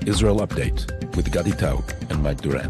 Israel Update with Gadi Taub and Mike Duran.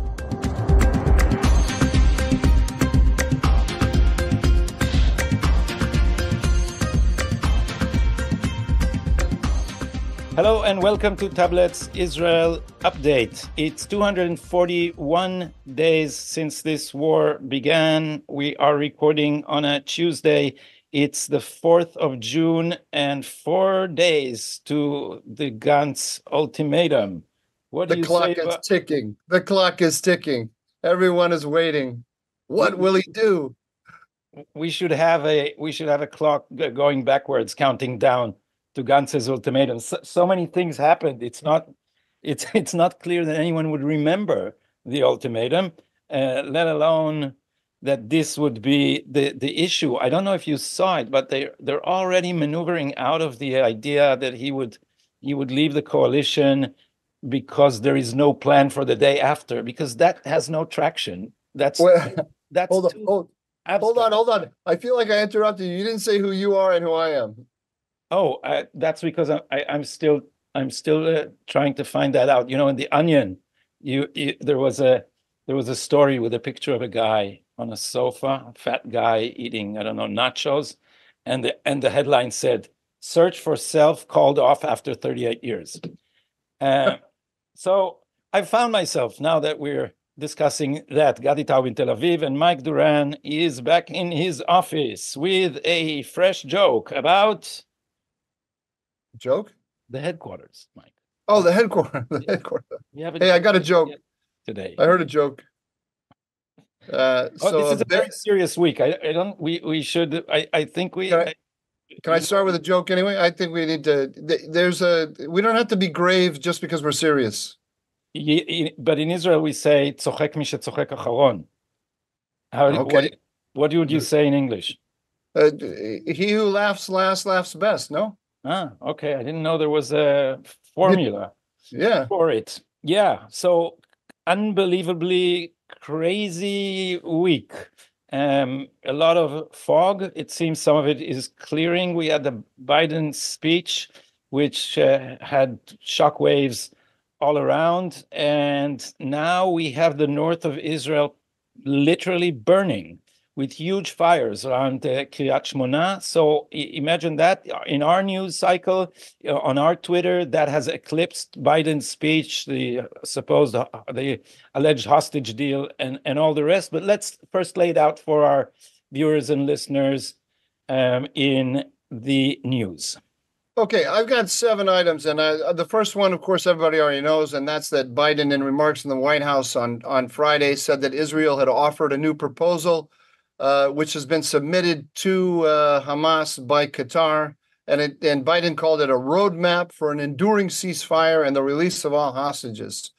Hello and welcome to Tablet's Israel Update. It's 241 days since this war began. We are recording on a Tuesday. It's the 4th of June and 4 days to the Gantz ultimatum. What do you say? The clock is ticking. The clock is ticking. Everyone is waiting. What will he do? We should have a clock going backwards, counting down to Gantz's ultimatum. So many things happened. It's not clear that anyone would remember the ultimatum, let alone that this would be the issue. I don't know if you saw it, but they're already maneuvering out of the idea that he would leave the coalition because there is no plan for the day after, because that has no traction. Hold on. I feel like I interrupted you. You didn't say who you are and who I am. Oh, that's because I'm still trying to find that out. You know, in the Onion, there was a story with a picture of a guy on a sofa, a fat guy eating, I don't know, nachos, and the headline said, "Search for self called off after 38 years." So I found myself, now that we're discussing that, Gadi Taub in Tel Aviv, and Mike Duran is back in his office with a fresh joke about joke? The headquarters, Mike. Oh, the headquarters. Hey, I got a joke today. I heard a joke. This is a very serious week. I think we. Can I start with a joke anyway? I think we need to. We don't have to be grave just because we're serious. But in Israel we say "tzochek mi shetzochek acharon." Okay. What would you say in English? He who laughs last laughs best. No. Okay. I didn't know there was a formula for it. Yeah. So unbelievably crazy week. A lot of fog. It seems some of it is clearing. We had the Biden speech, which had shockwaves all around. And now we have the north of Israel literally burning with huge fires around Kiryat Shmona. So imagine that in our news cycle, on our Twitter, that has eclipsed Biden's speech, the alleged hostage deal, and all the rest. But let's first lay it out for our viewers and listeners in the news. Okay, I've got 7 items, and the first one, of course, everybody already knows, and that's that Biden, in remarks in the White House on Friday, said that Israel had offered a new proposal which has been submitted to Hamas by Qatar, and Biden called it a roadmap for an enduring ceasefire and the release of all hostages.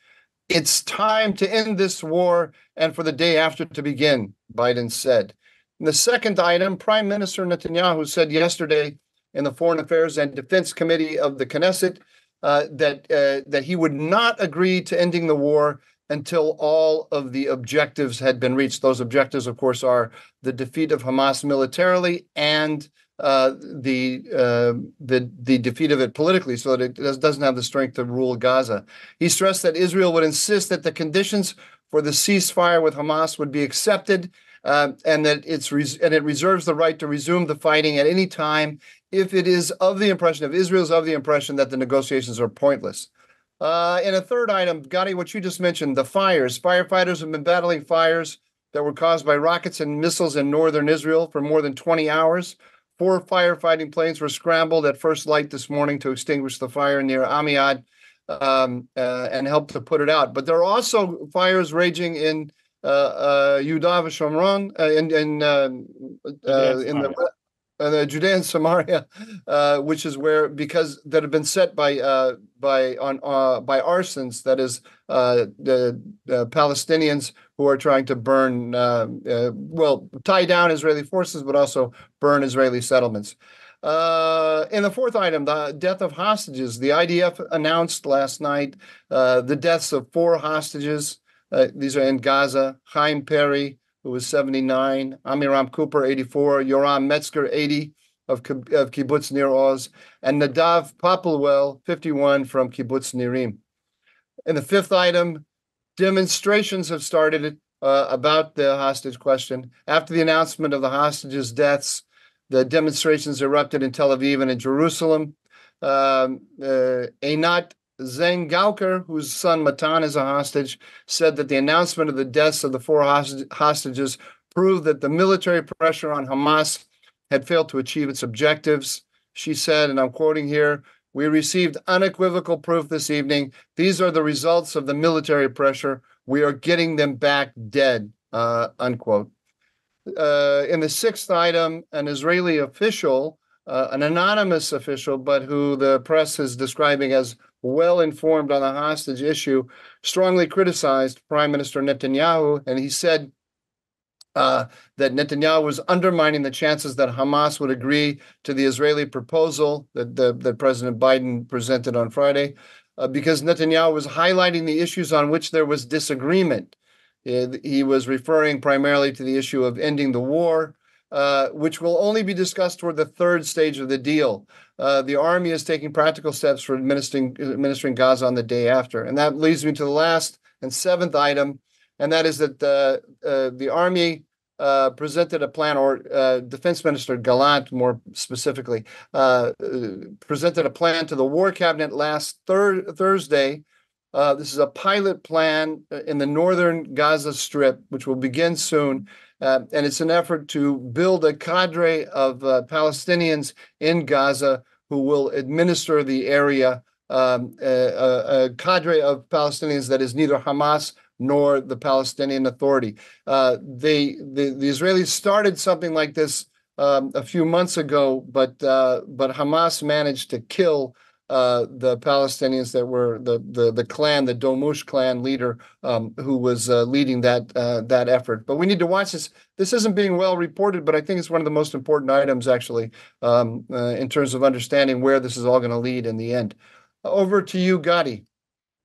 It's time to end this war and for the day after to begin, Biden said. And the second item, Prime Minister Netanyahu said yesterday in the Foreign Affairs and Defense Committee of the Knesset that he would not agree to ending the war until all of the objectives had been reached. Those objectives, of course, are the defeat of Hamas militarily and the defeat of it politically, so that it doesn't have the strength to rule Gaza. He stressed that Israel would insist that the conditions for the ceasefire with Hamas would be accepted, and that it reserves the right to resume the fighting at any time if Israel's of the impression that the negotiations are pointless. In a third item, Gadi, what you just mentioned, the fires. Firefighters have been battling fires that were caused by rockets and missiles in northern Israel for more than 20 hours. 4 firefighting planes were scrambled at first light this morning to extinguish the fire near Amiad and help to put it out. But there are also fires raging in Yehuda v'Shomron, in the Judea and Samaria, which is that have been set by arsons, that is the Palestinians who are trying to burn, tie down Israeli forces, but also burn Israeli settlements. In the fourth item, the death of hostages, the IDF announced last night the deaths of 4 hostages. These are in Gaza: Chaim Perry, who was 79, Amiram Cooper, 84, Yoram Metzger, 80, of Kibbutz Nir Oz, and Nadav Popplewell, 51, from Kibbutz Nirim. And the fifth item, demonstrations have started about the hostage question. After the announcement of the hostages' deaths, the demonstrations erupted in Tel Aviv and in Jerusalem. Einat Zengauker, whose son Matan is a hostage, said that the announcement of the deaths of the four hostages proved that the military pressure on Hamas had failed to achieve its objectives. She said, and I'm quoting here, "We received unequivocal proof this evening. These are the results of the military pressure. We are getting them back dead," unquote. In the sixth item, an Israeli official, an anonymous official, but who the press is describing as well-informed on the hostage issue, strongly criticized Prime Minister Netanyahu, and he said that Netanyahu was undermining the chances that Hamas would agree to the Israeli proposal that President Biden presented on Friday, because Netanyahu was highlighting the issues on which there was disagreement. He was referring primarily to the issue of ending the war, which will only be discussed toward the third stage of the deal. The army is taking practical steps for administering Gaza on the day after. And that leads me to the last and seventh item, and that is that the army presented a plan, or Defense Minister Gallant, more specifically, presented a plan to the War Cabinet last Thursday. This is a pilot plan in the northern Gaza Strip, which will begin soon. And it's an effort to build a cadre of Palestinians in Gaza who will administer the area, a cadre of Palestinians that is neither Hamas nor the Palestinian Authority. The Israelis started something like this a few months ago, but Hamas managed to kill the Palestinians that were the clan, the Domush clan leader, who was leading that effort. But we need to watch this. This isn't being well reported, but I think it's one of the most important items, actually, in terms of understanding where this is all going to lead in the end. Over to you, Gadi.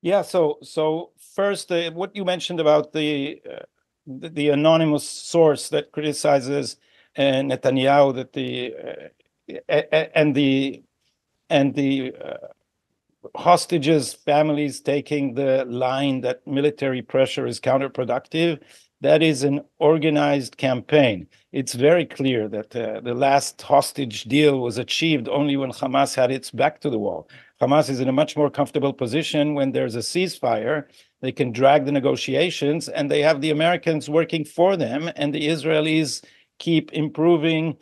Yeah. So first, what you mentioned about the anonymous source that criticizes Netanyahu, that the hostages' families taking the line that military pressure is counterproductive, that is an organized campaign. It's very clear that the last hostage deal was achieved only when Hamas had its back to the wall. Hamas is in a much more comfortable position when there's a ceasefire. They can drag the negotiations, and they have the Americans working for them, and the Israelis keep improving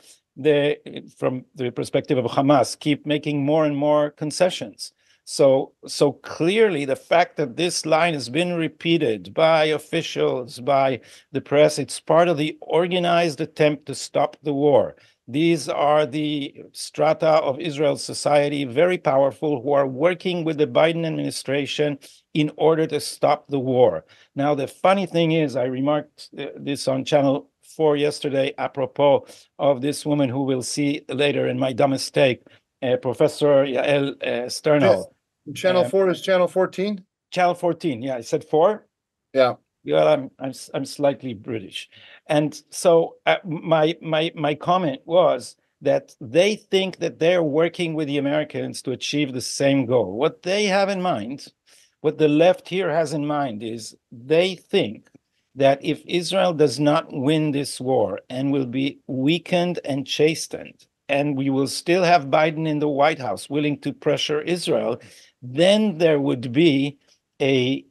from the perspective of Hamas, keep making more and more concessions. So clearly, the fact that this line has been repeated by officials, by the press, it's part of the organized attempt to stop the war. These are the strata of Israel's society, very powerful, who are working with the Biden administration in order to stop the war. Now, the funny thing is, I remarked this on Channel 4 yesterday, apropos of this woman who we'll see later in My Dumb Mistake, Professor Yael Sternal. Channel 4 is Channel 14? Channel 14, yeah. I said 4? Yeah. Well, I'm slightly British. And so my comment was that they think that they're working with the Americans to achieve the same goal. What they have in mind, what the left here has in mind, is they think that if Israel does not win this war and will be weakened and chastened, and we will still have Biden in the White House willing to pressure Israel, then there would be a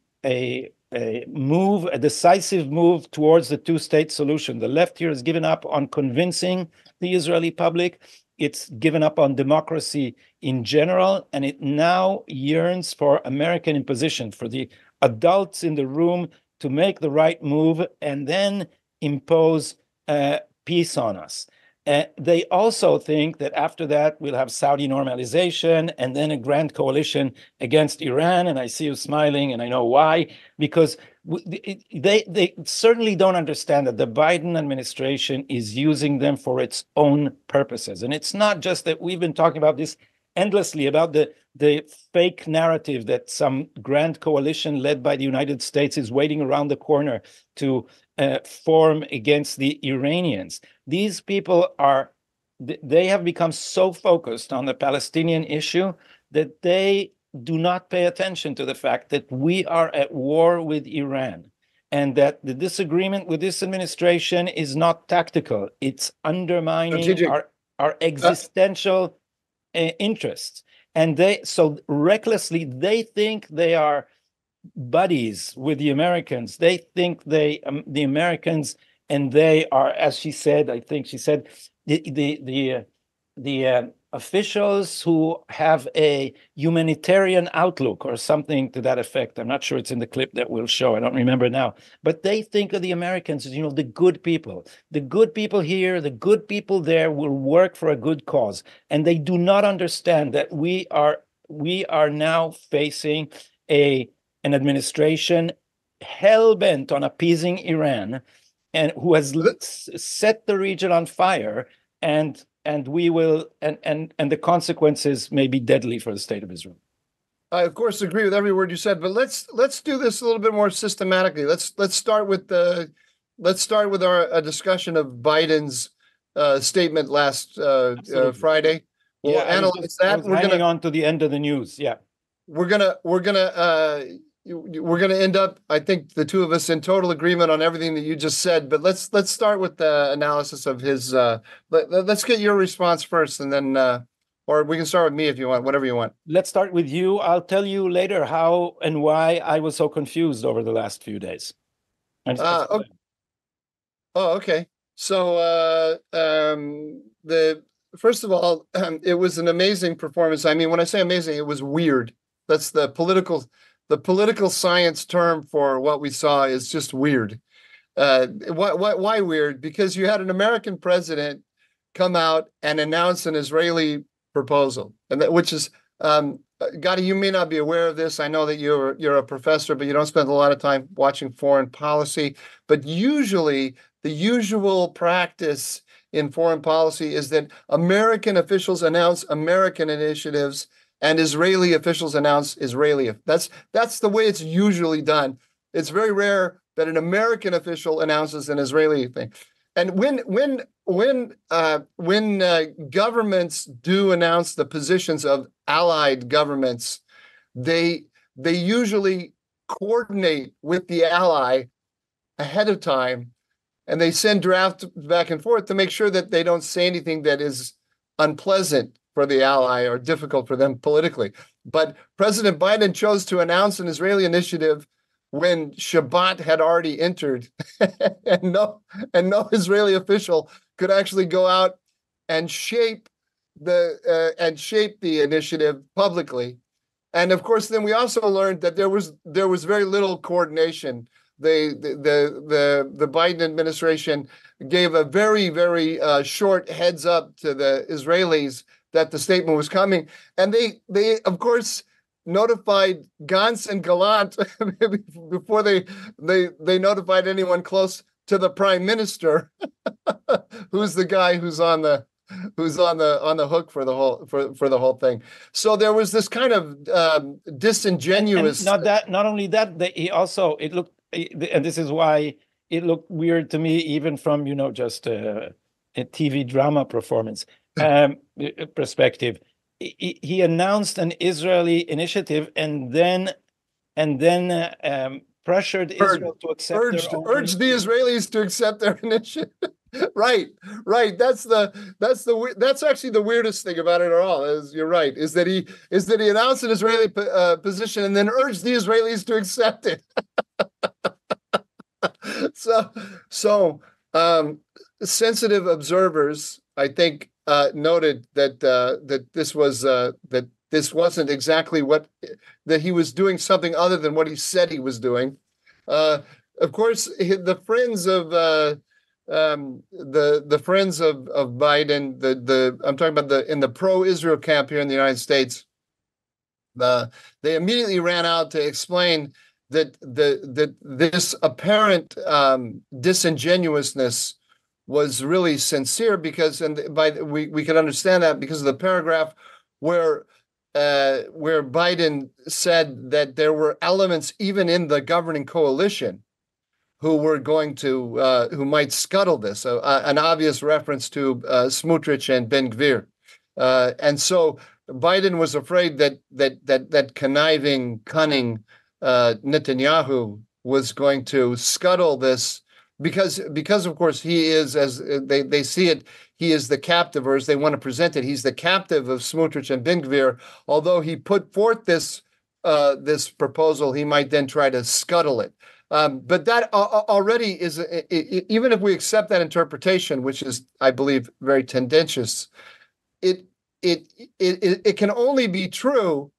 decisive move towards the two-state solution. The left here has given up on convincing the Israeli public. It's given up on democracy in general, and it now yearns for American imposition, for the adults in the room to make the right move and then impose peace on us. They also think that after that, we'll have Saudi normalization and then a grand coalition against Iran. And I see you smiling, and I know why, because they certainly don't understand that the Biden administration is using them for its own purposes. And it's not just that we've been talking about this endlessly, about the fake narrative that some grand coalition led by the United States is waiting around the corner to form against the Iranians. These people they have become so focused on the Palestinian issue that they do not pay attention to the fact that we are at war with Iran, and that the disagreement with this administration is not tactical. It's undermining our existential interests. And they so recklessly, they think they are buddies with the Americans. They think the Americans and they are, as she said, I think she said, the officials who have a humanitarian outlook or something to that effect. I'm not sure it's in the clip that we'll show. I don't remember now. But they think of the Americans as, the good people. The good people here, the good people there will work for a good cause. And they do not understand that we are now facing an administration hell-bent on appeasing Iran, and who has set the region on fire, and we will, and the consequences may be deadly for the state of Israel. I of course agree with every word you said, but let's do this a little bit more systematically. Let's start with our discussion of Biden's statement last Friday. We'll analyze that. We're hanging on to the end of the news. Yeah, we're gonna end up, I think, the two of us in total agreement on everything that you just said. But let's start with the analysis of his. Let's get your response first, and then, or we can start with me if you want, whatever you want. Let's start with you. I'll tell you later how and why I was so confused over the last few days. Okay. So first of all, it was an amazing performance. I mean, when I say amazing, it was weird. That's the political science term for what we saw is just weird. Why weird? Because you had an American president come out and announce an Israeli proposal, and which is, Gadi, you may not be aware of this. I know that you're a professor, but you don't spend a lot of time watching foreign policy. But usually, the usual practice in foreign policy is that American officials announce American initiatives, and Israeli officials announce Israeli. That's the way it's usually done. It's very rare that an American official announces an Israeli thing. And when governments do announce the positions of allied governments, they usually coordinate with the ally ahead of time, and they send drafts back and forth to make sure that they don't say anything that is unpleasant for the ally or difficult for them politically. But President Biden chose to announce an Israeli initiative when Shabbat had already entered, and no Israeli official could actually go out and shape the initiative publicly. And of course, then we also learned that there was very little coordination. The Biden administration gave a very, very short heads up to the Israelis that the statement was coming, and they of course notified Gantz and Gallant before they notified anyone close to the prime minister, who's the guy who's on the hook for the whole thing. So there was this kind of disingenuous. And not only that, it looked, and this is why it looked weird to me, even from just a TV drama performance perspective. He announced an Israeli initiative and then pressured Israel to accept urged the Israelis to accept their initiative. Right. That's actually the weirdest thing about it all. Is you're right. Is that he announced an Israeli position and then urged the Israelis to accept it. So sensitive observers, I think, noted that this wasn't exactly that he was doing something other than what he said he was doing. Of course, the friends of the friends of Biden, I'm talking about in the pro-Israel camp here in the United States, they immediately ran out to explain that this apparent disingenuousness was really sincere, because we can understand that because of the paragraph where Biden said that there were elements even in the governing coalition who might scuttle this. An obvious reference to Smotrich and Ben Gvir, and so Biden was afraid that conniving, cunning Netanyahu was going to scuttle this because of course he is, as they see it, he is the captive, or as they want to present it, he's the captive of Smotrich and Ben Gvir. Although he put forth this proposal, he might then try to scuttle it. But that already is, even if we accept that interpretation, which is, I believe, very tendentious, it can only be true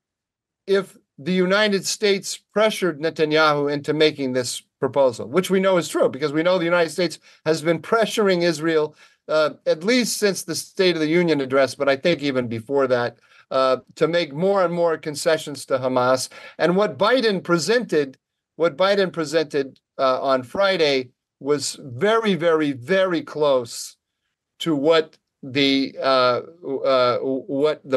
if the United States pressured Netanyahu into making this proposal, which we know is true because we know the United States has been pressuring Israel at least since the State of the Union address, but I think even before that, to make more and more concessions to Hamas. And what Biden presented on Friday was very, very, very close to what the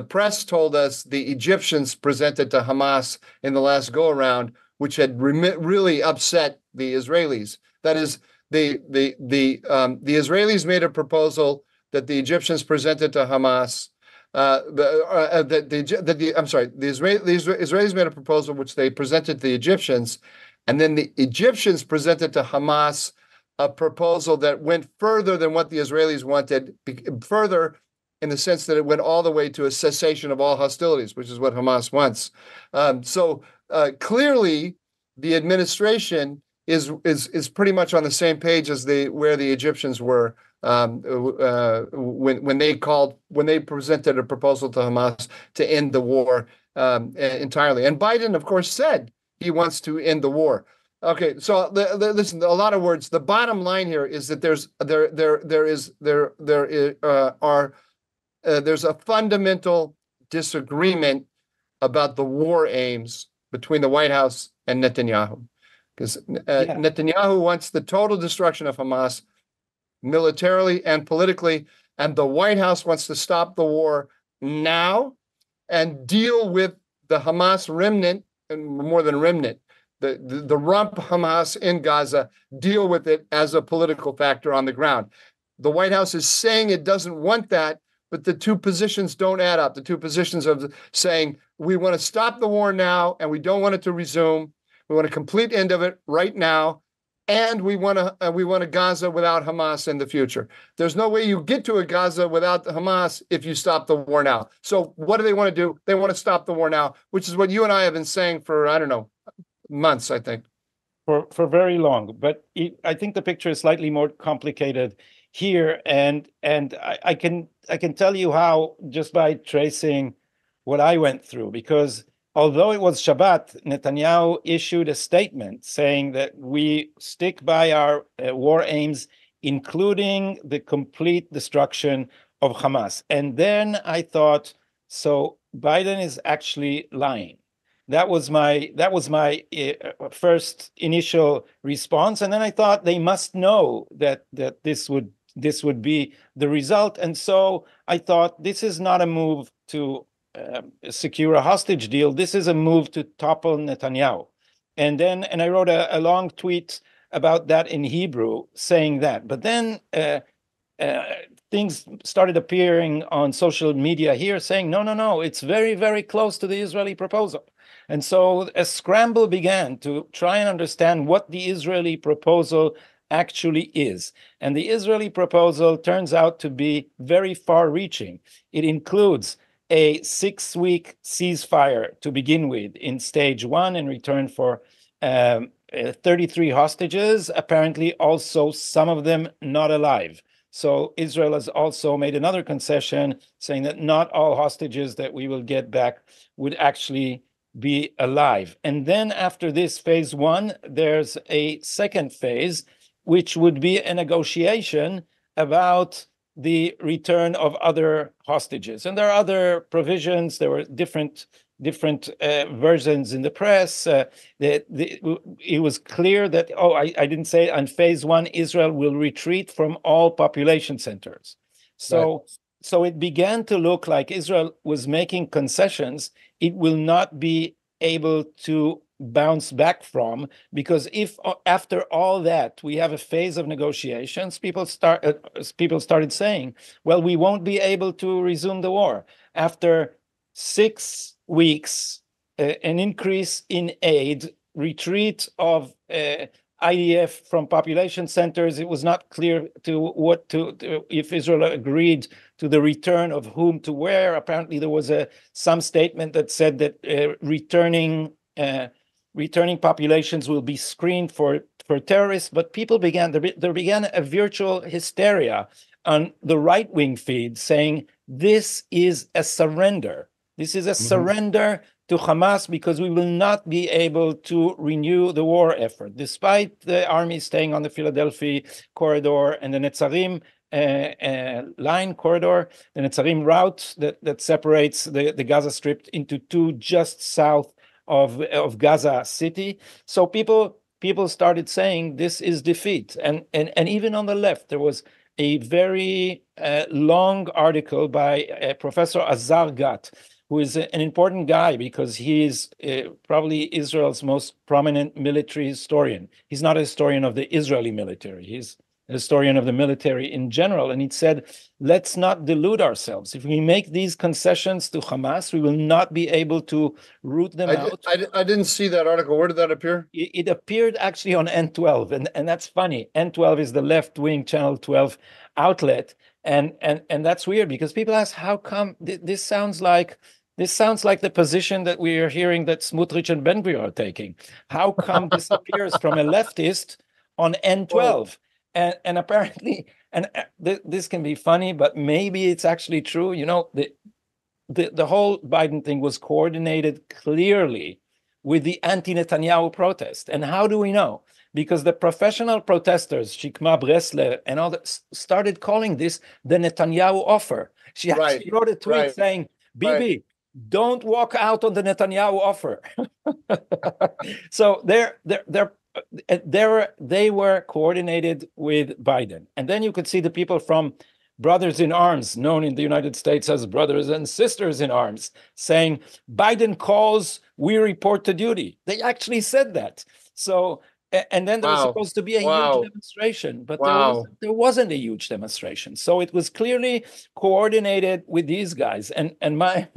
press told us the Egyptians presented to Hamas in the last go around, which had really upset the Israelis. That is, the Israelis made a proposal that the Egyptians presented to Hamas. The Israelis made a proposal which they presented to the Egyptians, and then the Egyptians presented to Hamas a proposal that went further than what the Israelis wanted, further in the sense that it went all the way to a cessation of all hostilities, which is what Hamas wants. So clearly, the administration is pretty much on the same page as where the Egyptians were when they presented a proposal to Hamas to end the war entirely. And Biden, of course, said he wants to end the war. Okay, so listen, a lot of words. The bottom line here is that there's a fundamental disagreement about the war aims between the White House and Netanyahu, because Netanyahu wants the total destruction of Hamas militarily and politically, and the White House wants to stop the war now and deal with the Hamas remnant, and more than remnant, the rump Hamas in Gaza, deal with it as a political factor on the ground. The White House is saying it doesn't want that, but the two positions don't add up. The two positions of saying we want to stop the war now and we don't want it to resume. We want a complete end of it right now, and we want a Gaza without Hamas in the future. There's no way you get to a Gaza without the Hamas if you stop the war now. So what do they want to do? They want to stop the war now, which is what you and I have been saying for, I don't know, months, I think. For very long. But I think the picture is slightly more complicated here, and I can tell you how just by tracing what I went through, because although it was Shabbat, Netanyahu issued a statement saying that we stick by our war aims, including the complete destruction of Hamas. And then I thought, so Biden is actually lying. That was my first initial response, and then I thought they must know that this would be the result, and so I thought this is not a move to secure a hostage deal. This is a move to topple Netanyahu. And I wrote a long tweet about that in Hebrew saying that. But then things started appearing on social media here saying, no, it's very, very close to the Israeli proposal. And so a scramble began to try and understand what the Israeli proposal actually is. And the Israeli proposal turns out to be very far-reaching. It includes a 6-week ceasefire to begin with in stage one in return for 33 hostages, apparently also some of them not alive. So Israel has also made another concession saying that not all hostages that we will get back would actually be alive. And then after this phase one, there's a second phase, which would be a negotiation about the return of other hostages. And there are other provisions. There were different versions in the press. It was clear that, I didn't say on phase one, Israel will retreat from all population centers. So it began to look like Israel was making concessions it will not be able to bounce back from, because if after all that we have a phase of negotiations, people started saying, well, we won't be able to resume the war. After 6 weeks, an increase in aid, retreat of IDF from population centers. It was not clear if Israel agreed to the return of whom to where. Apparently, there was some statement that said that returning populations will be screened for terrorists. But there began a virtual hysteria on the right-wing feed, saying this is a surrender. This is a surrender to Hamas because we will not be able to renew the war effort, despite the army staying on the Philadelphia corridor and the Netzarim line corridor, the Netzarim route that separates the Gaza Strip into two just south of Gaza City. So people started saying this is defeat, and even on the left there was a very long article by Professor Azar Gat, who is an important guy because he is probably Israel's most prominent military historian. He's not a historian of the Israeli military. He's a historian of the military in general. And he said, let's not delude ourselves. If we make these concessions to Hamas, we will not be able to root them out. I didn't see that article. Where did that appear? It appeared actually on N12. And that's funny. N12 is the left-wing Channel 12 outlet. And that's weird because people ask, how come this sounds like the position that we are hearing that Smotrich and Ben-Gvir are taking. How come this appears from a leftist on N12? And apparently, this can be funny, but maybe it's actually true. You know, the whole Biden thing was coordinated clearly with the anti-Netanyahu protest. And how do we know? Because the professional protesters, Shikma Bresler and all that, started calling this the Netanyahu offer. She actually wrote a tweet saying, Bibi, don't walk out on the Netanyahu offer. So they were coordinated with Biden. And then you could see the people from Brothers in Arms, known in the United States as Brothers and Sisters in Arms, saying, Biden calls, we report to duty. They actually said that. So, and then there was supposed to be a huge demonstration, but there wasn't a huge demonstration. So it was clearly coordinated with these guys. And my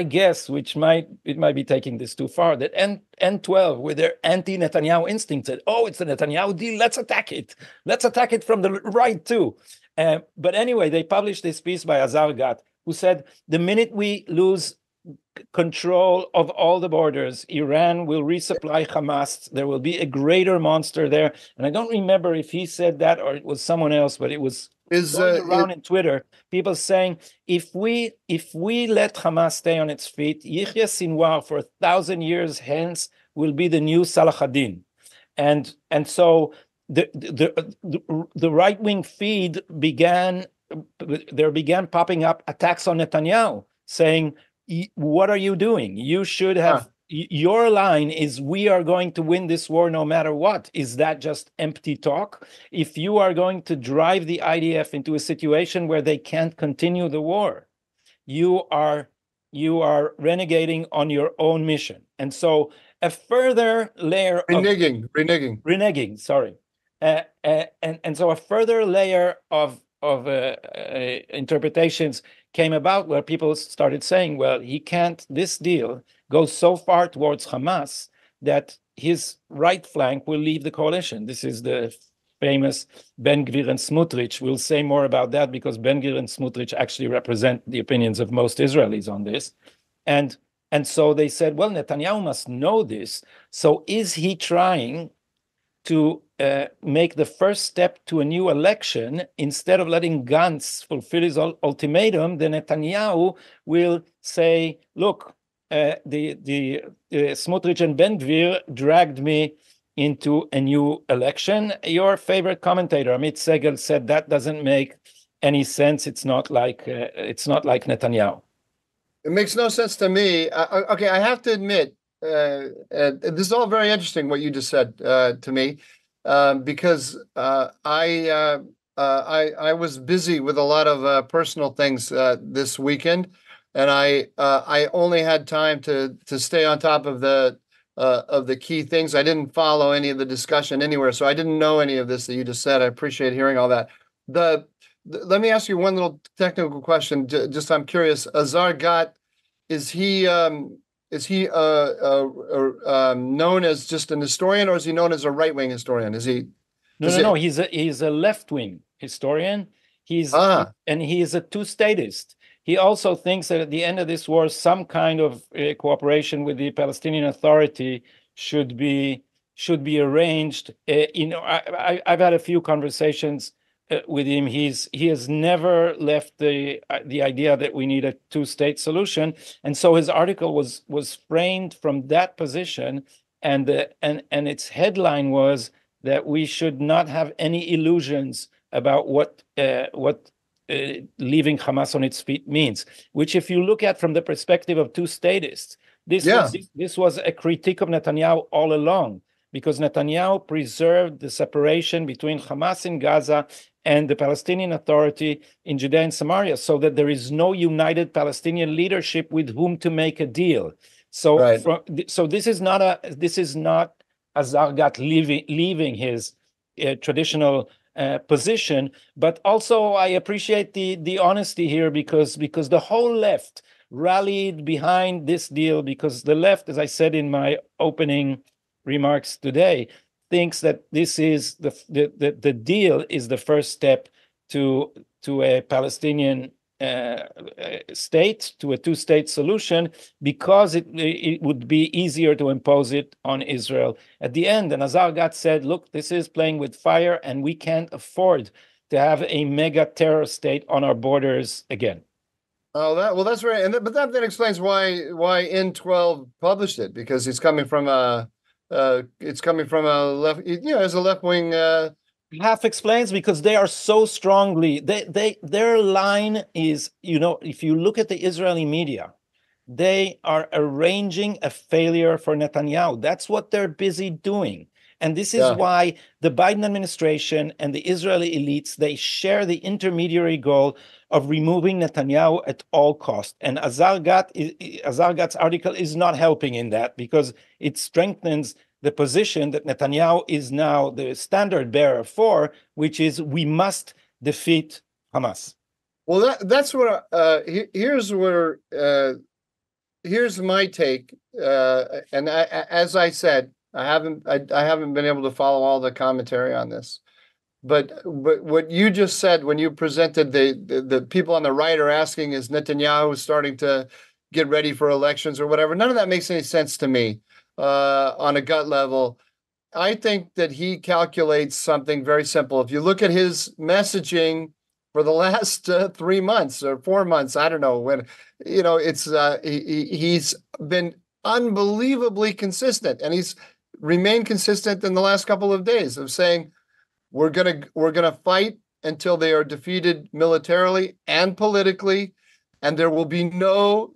guess, it might be taking this too far, that N12, with their anti-Netanyahu instinct, said, oh, it's the Netanyahu deal, let's attack it. Let's attack it from the right too. But anyway, they published this piece by Azar Gat, who said, the minute we lose control of all the borders, Iran will resupply Hamas. There will be a greater monster there. And I don't remember if he said that or it was someone else, but it was going around in Twitter, people saying, if we let Hamas stay on its feet, Yihya Sinwar for 1,000 years hence will be the new Salah ad-Din. And so the right-wing feed began popping up attacks on Netanyahu, saying, what are you doing? You should have, your line is, we are going to win this war no matter what. Is that just empty talk? If you are going to drive the IDF into a situation where they can't continue the war, you are renegating on your own mission. And so a further layer reneging, sorry. And so a further layer of interpretations came about where people started saying, well, this deal goes so far towards Hamas that his right flank will leave the coalition. This is the famous Ben-Gvir and Smotrich. We'll say more about that because Ben-Gvir and Smotrich actually represent the opinions of most Israelis on this. And so they said, well, Netanyahu must know this. So is he trying to make the first step to a new election? Instead of letting Gantz fulfill his ultimatum, then Netanyahu will say, look, the Smotrich and Ben-Gvir dragged me into a new election. Your favorite commentator, Amit Segel, said that doesn't make any sense. It's not like Netanyahu. It makes no sense to me. Okay, I have to admit, this is all very interesting what you just said to me, because I was busy with a lot of personal things this weekend, and I only had time to stay on top of the key things. I didn't follow any of the discussion anywhere, so I didn't know any of this that you just said. I appreciate hearing all that. Let me ask you one little technical question. Just I'm curious. Azar Gat is he known as just an historian, or is he known as a right-wing historian? Is he? No. He's a left-wing historian. And he is a two-statist. He also thinks that at the end of this war, some kind of cooperation with the Palestinian Authority should be arranged. I've had a few conversations with him. He has never left the idea that we need a two-state solution, and so his article was framed from that position, and its headline was that we should not have any illusions about what leaving Hamas on its feet means. Which, if you look at from the perspective of two-statists, this was a critique of Netanyahu all along, because Netanyahu preserved the separation between Hamas in Gaza and the Palestinian Authority in Judea and Samaria, so that there is no united Palestinian leadership with whom to make a deal. So, this is not Azar Gat leaving his traditional position, but also I appreciate the honesty here, because the whole left rallied behind this deal, because the left, as I said in my opening remarks today, thinks that this is the deal is the first step to a Palestinian state, to a two-state solution, because it would be easier to impose it on Israel at the end. And Azar Gat said, look, this is playing with fire, and we can't afford to have a mega terror state on our borders again. Oh, that's right. But that then explains why N12 published it, because it's coming from a left, as a left-wing. Half explains, because they are so strongly, their line is, if you look at the Israeli media, they are arranging a failure for Netanyahu. That's what they're busy doing. And this is why the Biden administration and the Israeli elites, they share the intermediary goal of removing Netanyahu at all costs. And Azar Gat's article is not helping in that, because it strengthens the position that Netanyahu is now the standard bearer for, which is we must defeat Hamas. Well, that's what here's my take. And as I said, I haven't been able to follow all the commentary on this. But what you just said when you presented the people on the right are asking, is Netanyahu starting to get ready for elections or whatever? None of that makes any sense to me. On a gut level, I think that he calculates something very simple. If you look at his messaging for the last 3 months or 4 months, I don't know when, he's been unbelievably consistent, and he's remained consistent in the last couple of days of saying we're gonna fight until they are defeated militarily and politically, and there'll be no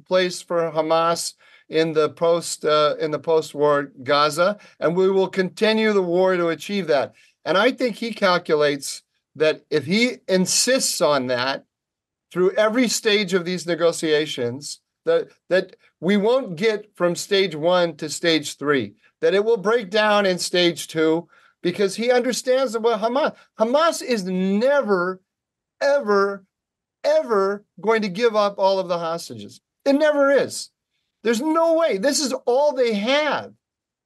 place for Hamas in the post-war Gaza, and we will continue the war to achieve that. And I think he calculates that if he insists on that through every stage of these negotiations, that we won't get from stage 1 to stage 3, that it will break down in stage 2, because he understands that Hamas is never, ever, ever going to give up all of the hostages. It never is. There's no way. This is all they have.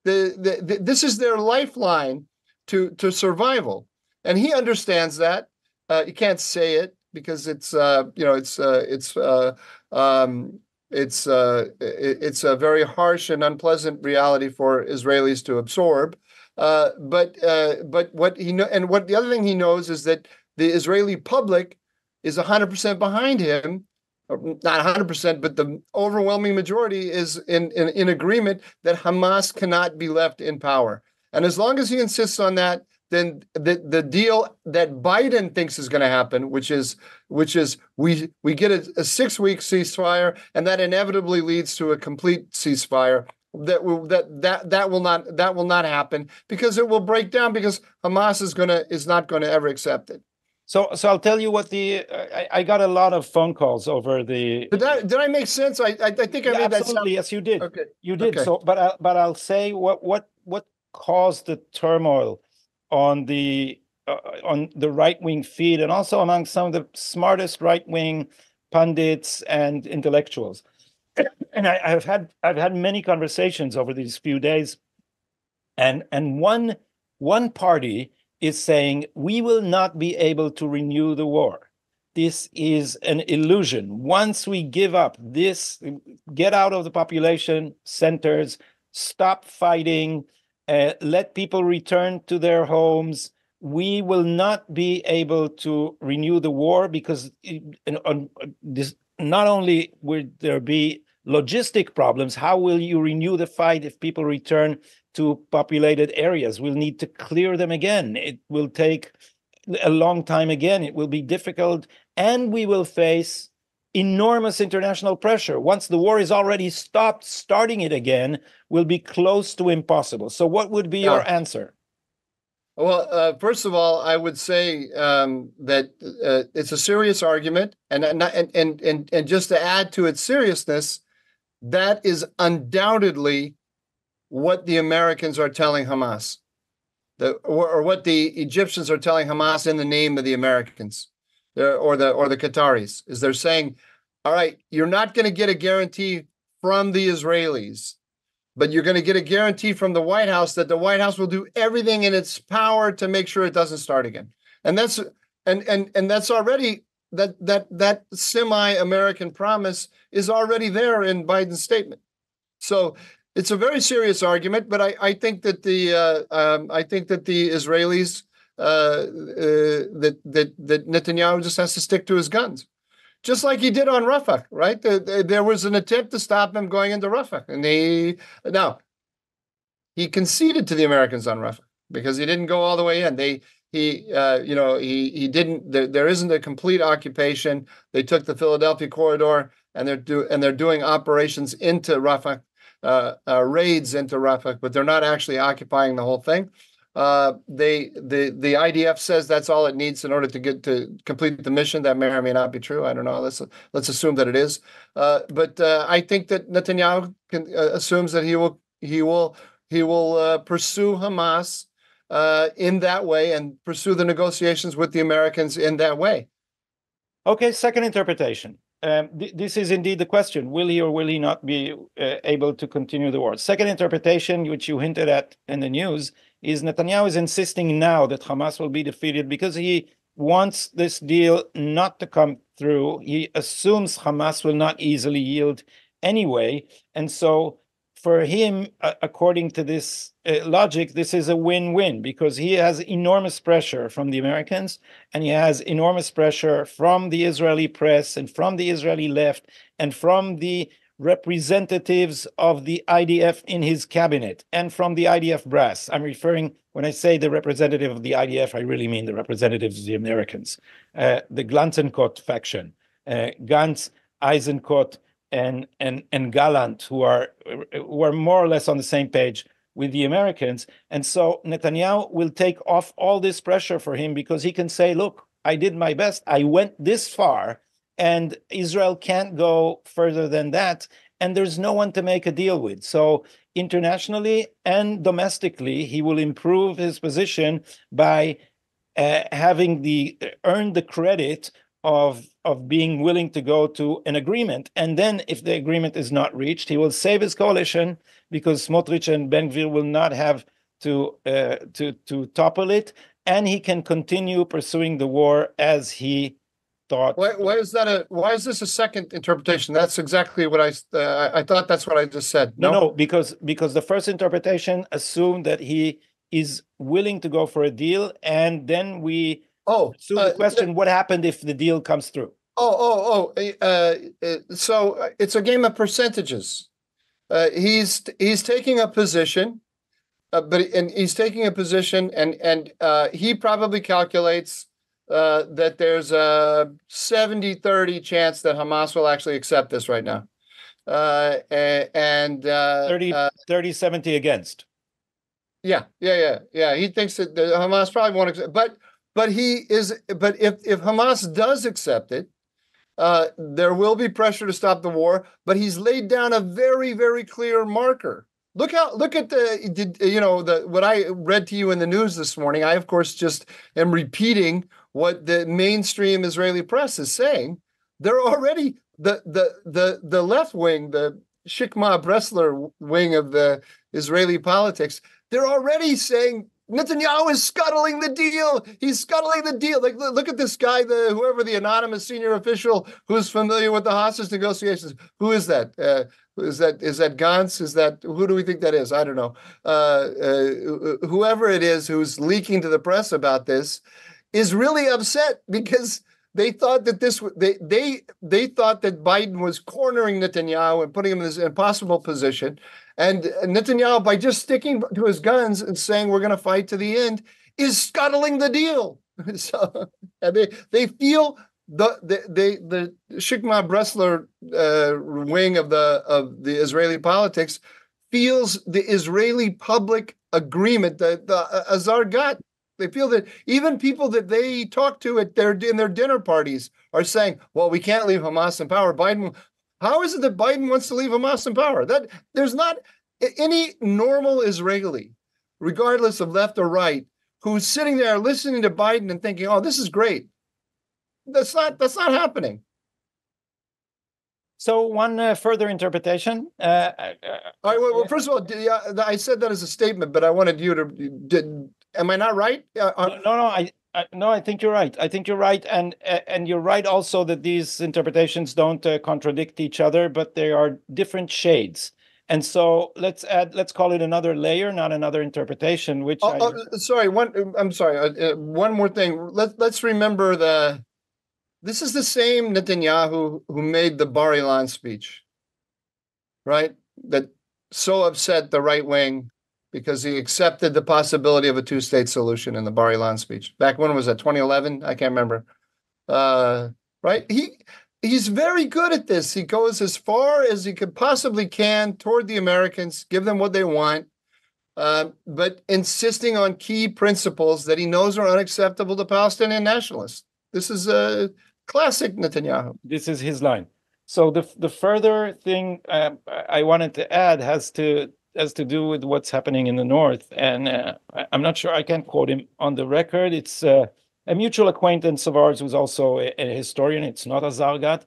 This is their lifeline to survival, and he understands that. You can't say it because it's a very harsh and unpleasant reality for Israelis to absorb. But what the other thing he knows is that the Israeli public is 100% behind him. Not 100%, but the overwhelming majority is in agreement that Hamas cannot be left in power. And as long as he insists on that, then the deal that Biden thinks is going to happen, which is we get a 6-week ceasefire, and that inevitably leads to a complete ceasefire. That will not happen, because it will break down, because Hamas is not going to ever accept it. So I'll tell you what I got a lot of phone calls over the. Did I make sense? I think I made that sound. Yes, you did. Okay, you did. Okay. So, but I'll say what caused the turmoil on the right-wing feed, and also among some of the smartest right-wing pundits and intellectuals. And I've had many conversations over these few days, and one party is saying we will not be able to renew the war. This is an illusion. Once we give up this, get out of the population centers, stop fighting, let people return to their homes, we will not be able to renew the war, because not only will there be logistic problems, how will you renew the fight if people return to populated areas? We'll need to clear them again. It will take a long time again. It will be difficult, and we will face enormous international pressure. Once the war is already stopped, starting it again will be close to impossible. So what would be your answer? Well, first of all, I would say that it's a serious argument, and just to add to its seriousness, that is undoubtedly what the Americans are telling Hamas, or what the Egyptians are telling Hamas in the name of the Americans, or the Qataris, is they're saying, all right, you're not going to get a guarantee from the Israelis, but you're going to get a guarantee from the White House that the White House will do everything in its power to make sure it doesn't start again. And that's already that semi-American promise is already there in Biden's statement. So it's a very serious argument, but I think that the Israelis that Netanyahu just has to stick to his guns, just like he did on Rafah, right? There was an attempt to stop him going into Rafah, and he conceded to the Americans on Rafah because he didn't go all the way in. He didn't. There isn't a complete occupation. They took the Philadelphia corridor, and they're doing operations into Rafah, raids into Rafah, but they're not actually occupying the whole thing. The IDF says that's all it needs in order to complete the mission. That may or may not be true. I don't know. Let's assume that it is. But I think that Netanyahu assumes that he will pursue Hamas in that way, and pursue the negotiations with the Americans in that way. Okay, second interpretation. This is indeed the question. Will he or will he not be able to continue the war? Second interpretation, which you hinted at in the news, is Netanyahu is insisting now that Hamas will be defeated because he wants this deal not to come through. He assumes Hamas will not easily yield anyway. And so for him, according to this logic, this is a win-win, because he has enormous pressure from the Americans, and he has enormous pressure from the Israeli press and from the Israeli left and from the representatives of the IDF in his cabinet and from the IDF brass. I'm referring, when I say the representative of the IDF, I really mean the representatives of the Americans, the Glanzenkot faction, Gantz, Eisenkot, and Gallant, who are more or less on the same page with the Americans. And so Netanyahu will take off all this pressure for him, because he can say, look, I did my best. I went this far, and Israel can't go further than that. And there's no one to make a deal with. So internationally and domestically, he will improve his position by having earned the credit of being willing to go to an agreement. And then if the agreement is not reached, he will save his coalition, because Smotrich and Ben Gvir will not have to topple it, and he can continue pursuing the war as he thought. Why is this a second interpretation? That's exactly what I thought. That's what I just said. No, because the first interpretation assumed that he is willing to go for a deal, and then we pursue the question: what happened if the deal comes through? So it's a game of percentages. He's taking a position, and he probably calculates that there's a 70-30 chance that Hamas will actually accept this right now, and 30-70 against. Yeah. He thinks that Hamas probably won't accept, but if Hamas does accept it, there will be pressure to stop the war. But he's laid down a very, very clear marker. Look at what I read to you in the news this morning. I, of course, just am repeating what the mainstream Israeli press is saying. they're already the left wing, the Shikma Bressler wing of the Israeli politics. They're already saying Netanyahu is scuttling the deal. He's scuttling the deal. Like, look at this guy, whoever the anonymous senior official who's familiar with the hostage negotiations. Who is that? Is that Gantz? Who do we think that is? I don't know. Whoever it is who's leaking to the press about this is really upset because they thought that they thought that Biden was cornering Netanyahu and putting him in this impossible position. And Netanyahu, by just sticking to his guns and saying we're going to fight to the end, is scuttling the deal. So and they feel the Shikma Bressler wing of the Israeli politics feels the Israeli public agreement that the Azar got. They feel that even people that they talk to in their dinner parties are saying, well, we can't leave Hamas in power. How is it that Biden wants to leave Hamas in power? That there's not any normal Israeli, regardless of left or right, who's sitting there listening to Biden and thinking, oh, this is great. That's not happening. So one further interpretation. All right. Well, first of all, I said that as a statement, but I wanted you to. Am I not right? No, I think you're right. I think you're right, and you're right also that these interpretations don't contradict each other, but they are different shades. And so let's call it another layer, not another interpretation. Which sorry. I'm sorry. One more thing. Let's remember this is the same Netanyahu who made the Bar Ilan speech, right? That so upset the right wing because he accepted the possibility of a two-state solution in the Bar Ilan speech. Back when was that, 2011? I can't remember. Right? He's very good at this. He goes as far as he could possibly can toward the Americans, give them what they want, but insisting on key principles that he knows are unacceptable to Palestinian nationalists. This is a classic Netanyahu. This is his line. So the further thing I wanted to add has to do with what's happening in the north, and I'm not sure, I can't quote him on the record. It's a mutual acquaintance of ours who's also a historian. It's not a Zargat,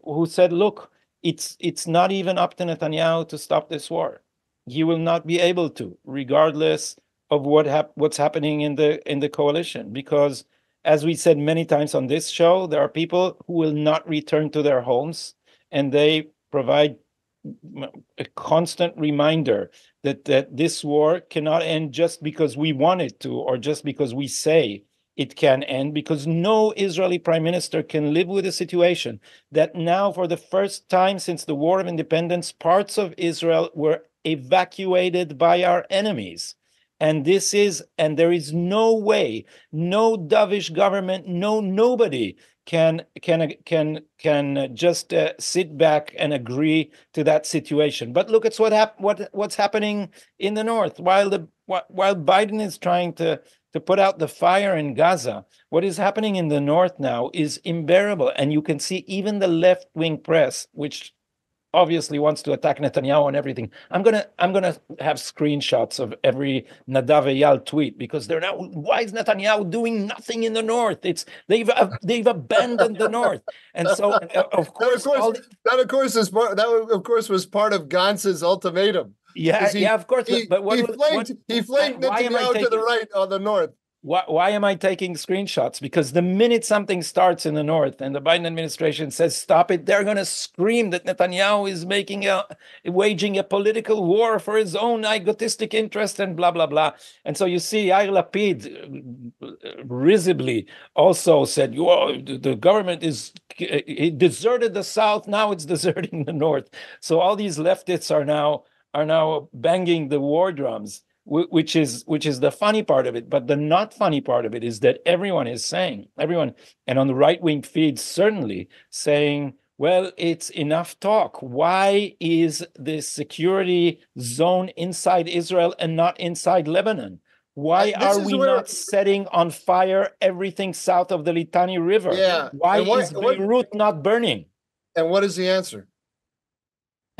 who said, "Look, it's not even up to Netanyahu to stop this war. He will not be able to, regardless of what's happening in the coalition, because." As we said many times on this show, there are people who will not return to their homes, and they provide a constant reminder that this war cannot end just because we want it to, or just because we say it can end, because no Israeli prime minister can live with a situation that now, for the first time since the War of Independence, parts of Israel were evacuated by our enemies. And there is no way, no dovish government, nobody can just sit back and agree to that situation. But look at what's happening in the north. While Biden is trying to put out the fire in Gaza, what is happening in the north now is unbearable. And you can see even the left-wing press, which obviously wants to attack Netanyahu and everything. I'm gonna have screenshots of every Nadav Eyal tweet, because they're now, why is Netanyahu doing nothing in the north? They've abandoned the north, and so of course that of course was part of Gantz's ultimatum. Yeah, of course. He flanked Netanyahu to the right on the north. Why am I taking screenshots? Because the minute something starts in the north and the Biden administration says stop it, they're going to scream that Netanyahu is waging a political war for his own egotistic interest and blah, blah, blah. And so you see Yair Lapid risibly also said, the government it deserted the south, now it's deserting the north. So all these leftists are now banging the war drums, which is the funny part of it. But the not funny part of it is that everyone, and on the right-wing feeds certainly, saying, well, it's enough talk. Why is the security zone inside Israel and not inside Lebanon? Why are we not setting on fire everything south of the Litani River? Yeah. Why is Beirut not burning? And what is the answer?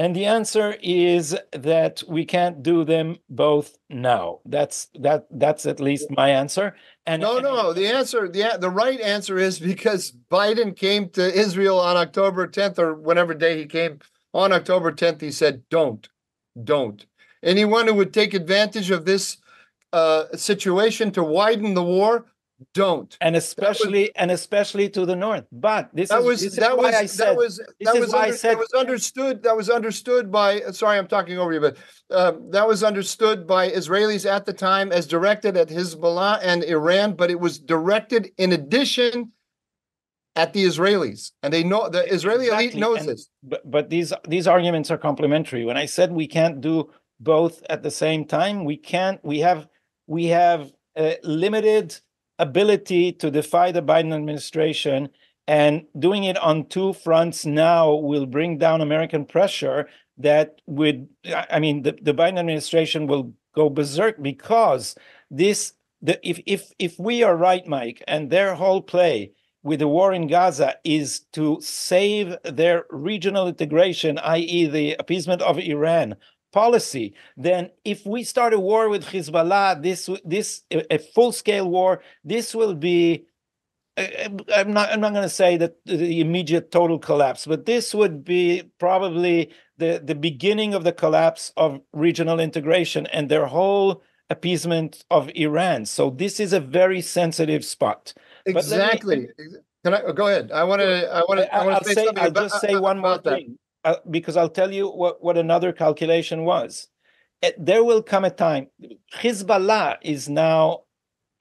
And the answer is that we can't do them both now. That's at least my answer. And the right answer is because Biden came to Israel on October 10th or whenever day he came on October 10th. He said, don't. Anyone who would take advantage of this situation to widen the war, don't. And especially to the north. But that was understood by, sorry, I'm talking over you, but that was understood by Israelis at the time as directed at Hezbollah and Iran, but it was directed in addition at the Israelis, and they know, the Israeli elite knows this. But these arguments are complementary. When I said we can't do both at the same time, we can't. We have limited ability to defy the Biden administration, and doing it on two fronts now will bring down American pressure that would, I mean, the Biden administration will go berserk, because if we are right, Mike, and their whole play with the war in Gaza is to save their regional integration, i.e. the appeasement of Iran policy, then if we start a war with Hezbollah, a full-scale war, this will be, I'm not going to say that the immediate total collapse, but this would be probably the beginning of the collapse of regional integration and their whole appeasement of Iran. So this is a very sensitive spot. Exactly. Can I go ahead? I'll just say one more thing. Because I'll tell you what another calculation was. There will come a time, Hezbollah is now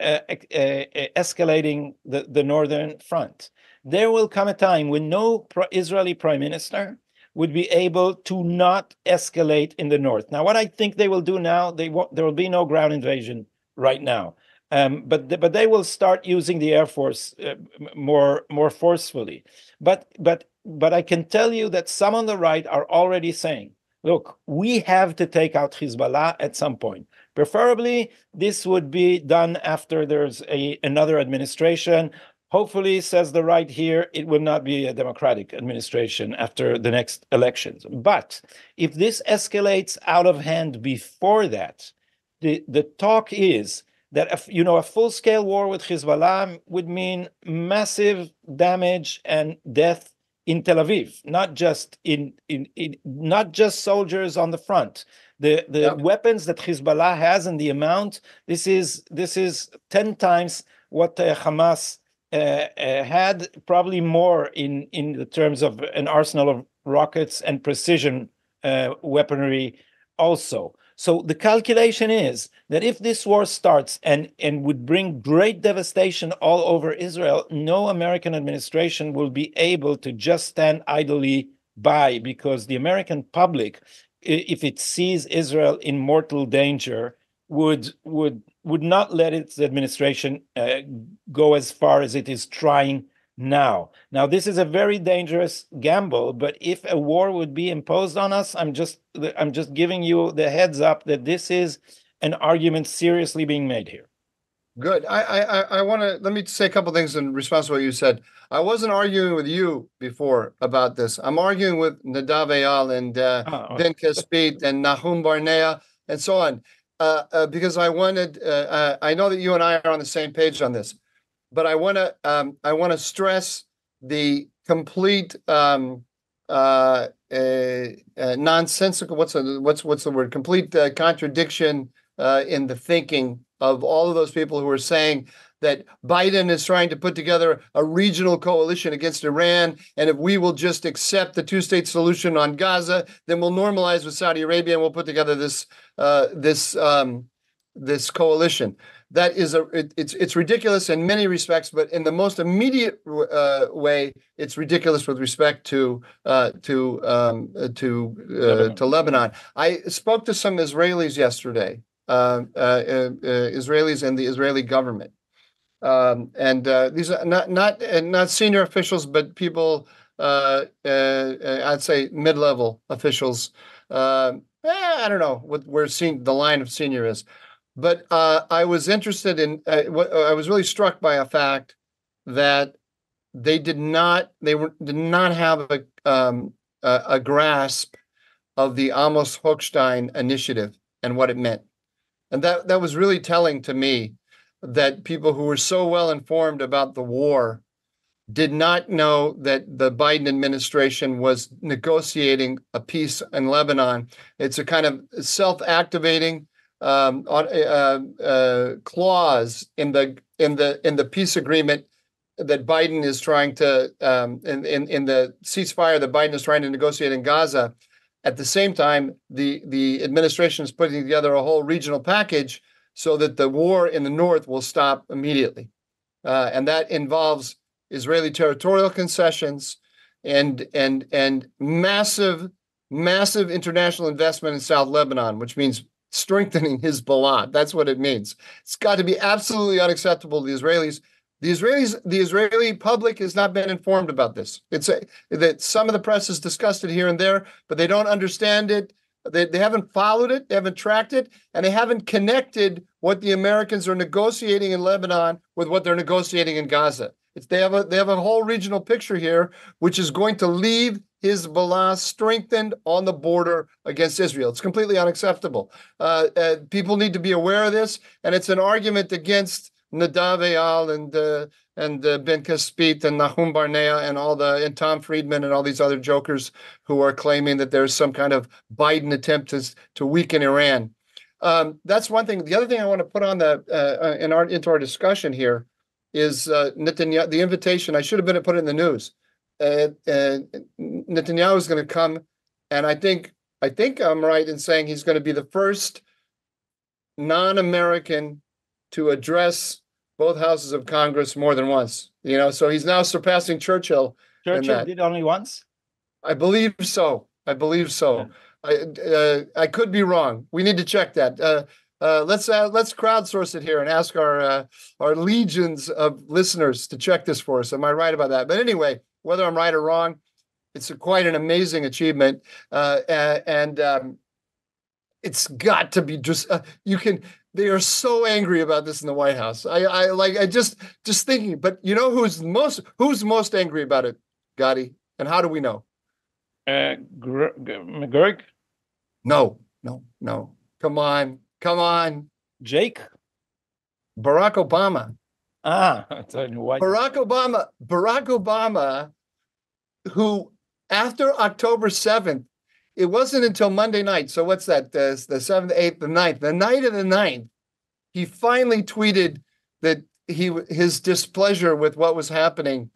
escalating the northern front. There will come a time when no Israeli prime minister would be able to not escalate in the north. Now, what I think they will do now, there will be no ground invasion right now. But they will start using the Air Force more forcefully. But I can tell you that some on the right are already saying, look, we have to take out Hezbollah at some point. Preferably, this would be done after there's another administration. Hopefully, says the right here, it will not be a Democratic administration after the next elections. But if this escalates out of hand before that, the talk is that a full-scale war with Hezbollah would mean massive damage and death in Tel Aviv, not just soldiers on the front. The weapons that Hezbollah has and the amount, this is 10 times what Hamas had, probably more in the terms of an arsenal of rockets and precision weaponry also. So the calculation is that if this war starts and would bring great devastation all over Israel, no American administration will be able to just stand idly by, because the American public, if it sees Israel in mortal danger, would not let its administration go as far as it is trying now. Now, this is a very dangerous gamble, but if a war would be imposed on us, I'm just giving you the heads up that this is an argument seriously being made here. Good. I want to, let me say a couple things in response to what you said. I wasn't arguing with you before about this. I'm arguing with Nadav Eyal and Ben Caspit and Nahum Barnea and so on, because I wanted, I know that you and I are on the same page on this, but I want to stress the complete nonsensical, what's the word? Complete contradiction in the thinking of all of those people who are saying that Biden is trying to put together a regional coalition against Iran, and if we will just accept the two-state solution on Gaza, then we'll normalize with Saudi Arabia and we'll put together this coalition. That is it's ridiculous in many respects, but in the most immediate way, it's ridiculous with respect to Lebanon. I spoke to some Israelis yesterday, Israelis and the Israeli government, and these are not senior officials, but people, I'd say mid-level officials. I don't know where the line of senior is. But I was interested in. I was really struck by a fact that they did not have a grasp of the Amos Hochstein initiative and what it meant. And that was really telling to me, that people who were so well informed about the war did not know that the Biden administration was negotiating a peace in Lebanon. It's a kind of self-activating clause in the peace agreement that Biden is trying to in the ceasefire that Biden is trying to negotiate in Gaza. At the same time, the administration is putting together a whole regional package so that the war in the north will stop immediately, and that involves Israeli territorial concessions and massive international investment in South Lebanon, which means strengthening Hezbollah. That's what it means. It's got to be absolutely unacceptable to the Israelis. The Israeli public has not been informed about this. That some of the press has discussed it here and there, but they don't understand it. They haven't followed it, they haven't tracked it, and they haven't connected what the Americans are negotiating in Lebanon with what they're negotiating in Gaza. They have a whole regional picture here, which is going to leave Hezbollah strengthened on the border against Israel. It's completely unacceptable. People need to be aware of this, and it's an argument against Nadav Eyal and Ben Caspit and Nahum Barnea and Tom Friedman and all these other jokers who are claiming that there's some kind of Biden attempt to weaken Iran. That's one thing. The other thing I want to put on into our discussion here is Netanyahu. The invitation. I should have put it in the news. Netanyahu is going to come, and I think I'm right in saying he's going to be the first non-American to address both houses of Congress more than once. So he's now surpassing Churchill. Churchill did only once? I believe so. Yeah. I could be wrong. We need to check that. Let's crowdsource it here and ask our legions of listeners to check this for us. Am I right about that? But anyway, whether I'm right or wrong, it's quite an amazing achievement, and it's got to be just They are so angry about this in the White House. I just thinking, but who's most angry about it, Gadi? And how do we know? McGurk? No. Come on. Jake? Barack Obama. I thought you White. Barack Obama, who after October 7th, it wasn't until Monday night. So what's that? The 7th, 8th, the 9th. The night of the 9th, he finally tweeted that his displeasure with what was happening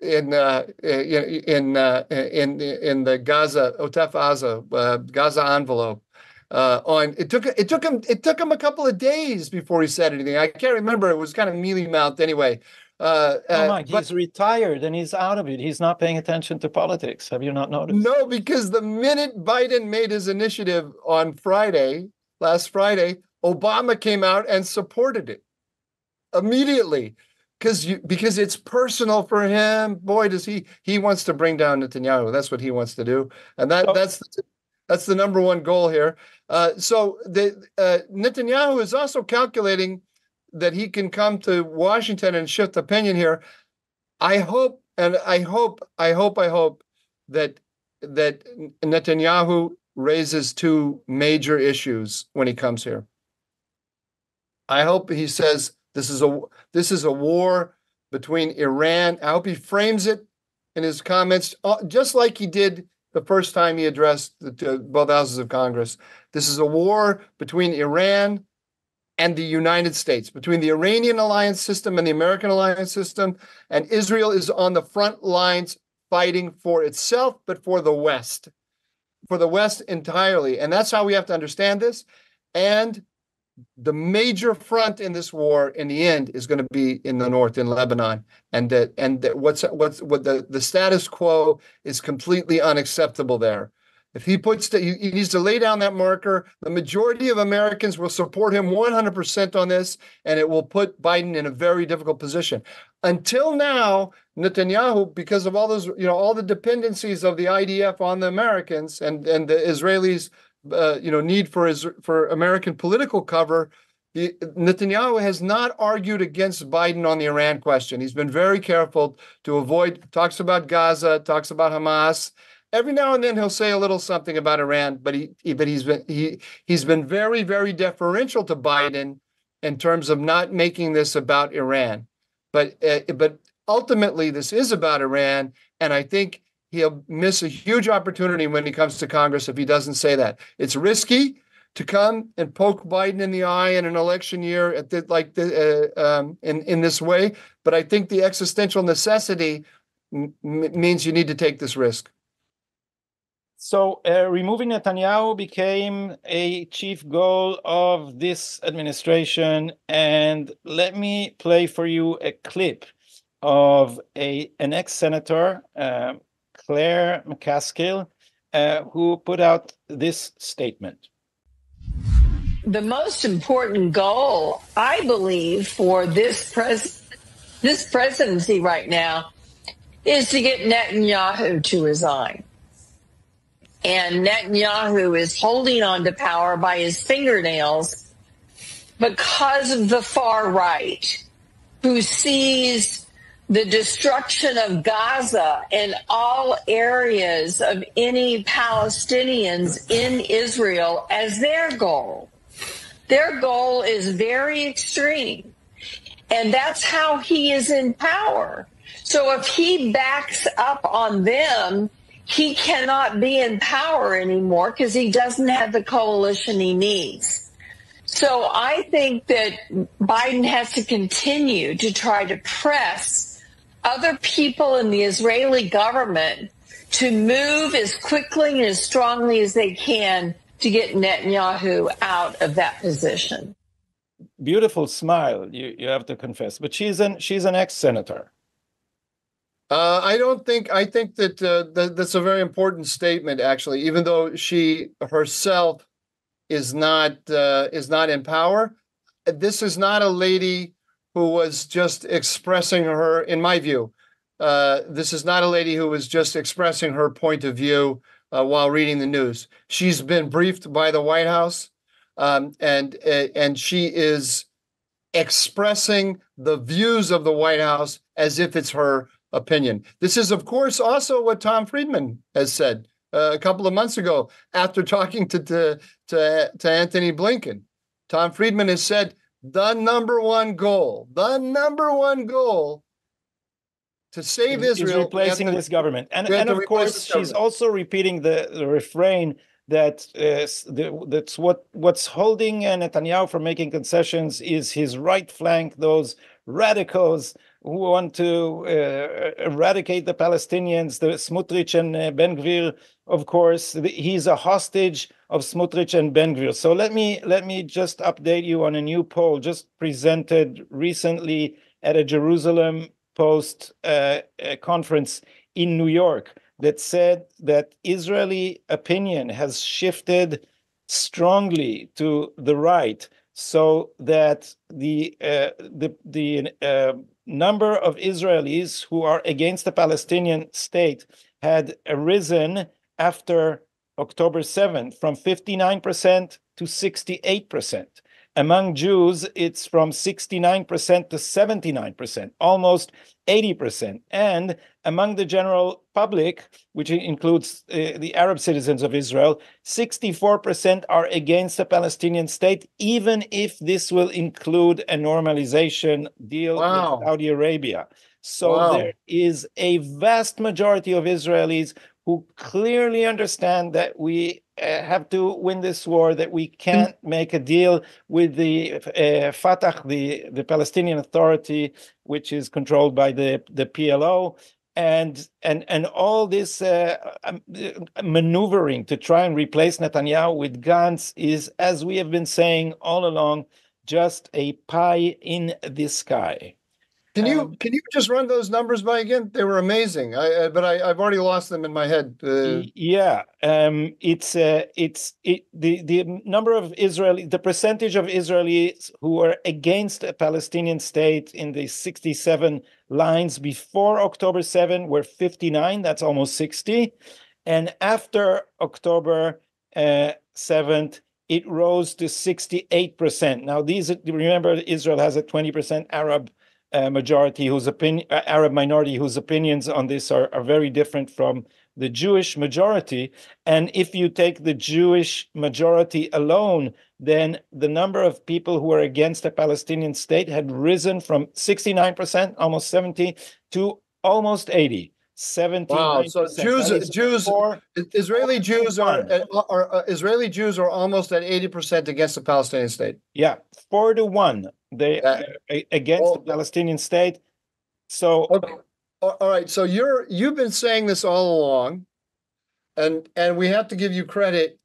in the Gaza, Gaza envelope. It took him a couple of days before he said anything. I can't remember. It was kind of mealy-mouthed anyway. Mike, he's retired and he's out of it. He's not paying attention to politics. Have you not noticed? No, because the minute Biden made his initiative on last Friday, Obama came out and supported it immediately because it's personal for him. Boy, does he wants to bring down Netanyahu. That's what he wants to do, and that's the number one goal here. So Netanyahu is also calculating that he can come to Washington and shift opinion here. I hope that Netanyahu raises two major issues when he comes here. I hope he says this is a war between Iran. I hope he frames it in his comments just like he did the first time he addressed both houses of Congress. This is a war between Iran and the United States, between the Iranian alliance system and the American alliance system. And Israel is on the front lines fighting for itself, but for the West entirely. And that's how we have to understand this. And the major front in this war, in the end, is going to be in the north, in Lebanon, and the status quo is completely unacceptable there. If he he needs to lay down that marker. The majority of Americans will support him 100% on this, and it will put Biden in a very difficult position. Until now, Netanyahu, because of all those, all the dependencies of the IDF on the Americans and the Israelis, need for American political cover, Netanyahu has not argued against Biden on the Iran question. He's been very careful to avoid talks about Gaza, talks about Hamas, every now and then he'll say a little something about Iran, but he's been very, very deferential to Biden in terms of not making this about Iran. But ultimately, this is about Iran, and I think he'll miss a huge opportunity when he comes to Congress if he doesn't say that. It's risky to come and poke Biden in the eye in an election year in this way, but I think the existential necessity means you need to take this risk. So removing Netanyahu became a chief goal of this administration. And let me play for you a clip of an ex-senator, Claire McCaskill, who put out this statement. The most important goal, I believe, for this presidency right now is to get Netanyahu to resign. And Netanyahu is holding on to power by his fingernails because of the far right, who sees the destruction of Gaza and all areas of any Palestinians in Israel as their goal. Their goal is very extreme. And that's how he is in power. So if he backs up on them, he cannot be in power anymore because he doesn't have the coalition he needs. So I think that Biden has to continue to try to press other people in the Israeli government to move as quickly and as strongly as they can to get Netanyahu out of that position. Beautiful smile, you have to confess, but she's an ex-senator. I think that that's a very important statement, actually, even though she herself is not in power. This is not a lady who was just expressing her, in my view, this is not a lady who was just expressing her point of view while reading the news. She's been briefed by the White House, and she is expressing the views of the White House as if it's her opinion. This is, of course, also what Tom Friedman has said a couple of months ago after talking to Anthony Blinken. Tom Friedman has said the number one goal to save Israel is replacing this government. And of course, she's also repeating the refrain that that's what's holding Netanyahu from making concessions is his right flank, those radicals who want to eradicate the Palestinians, the Smotrich and Ben Gvir, of course. He's a hostage of Smotrich and Ben Gvir. So let me just update you on a new poll just presented recently at a Jerusalem Post conference in New York that said that Israeli opinion has shifted strongly to the right, so that the number of Israelis who are against the Palestinian state had arisen after October 7th from 59% to 68%. Among Jews, it's from 69% to 79%, almost 80%. And among the general public, which includes the Arab citizens of Israel, 64% are against the Palestinian state, even if this will include a normalization deal with Saudi Arabia. So there is a vast majority of Israelis who clearly understand that we have to win this war, that we can't make a deal with the Fatah, the Palestinian Authority, which is controlled by the PLO, and all this maneuvering to try and replace Netanyahu with Gantz is, as we have been saying all along, just a pie in the sky. Can you just run those numbers by again? They were amazing. But I've already lost them in my head. The number of the percentage of Israelis who are against a Palestinian state in the 67 lines before October 7 were 59. That's almost 60, and after October 7th, it rose to 68%. Now, remember, Israel has a 20% Arab majority Arab minority whose opinions on this are very different from the Jewish majority. And if you take the Jewish majority alone, then the number of people who are against a Palestinian state had risen from 69%, almost 70, to almost 80. 79%. Wow! So Israeli Jews are almost at 80% against the Palestinian state. Yeah, 4-1. They against the Palestinian state. So okay. All right. So you've been saying this all along, and we have to give you credit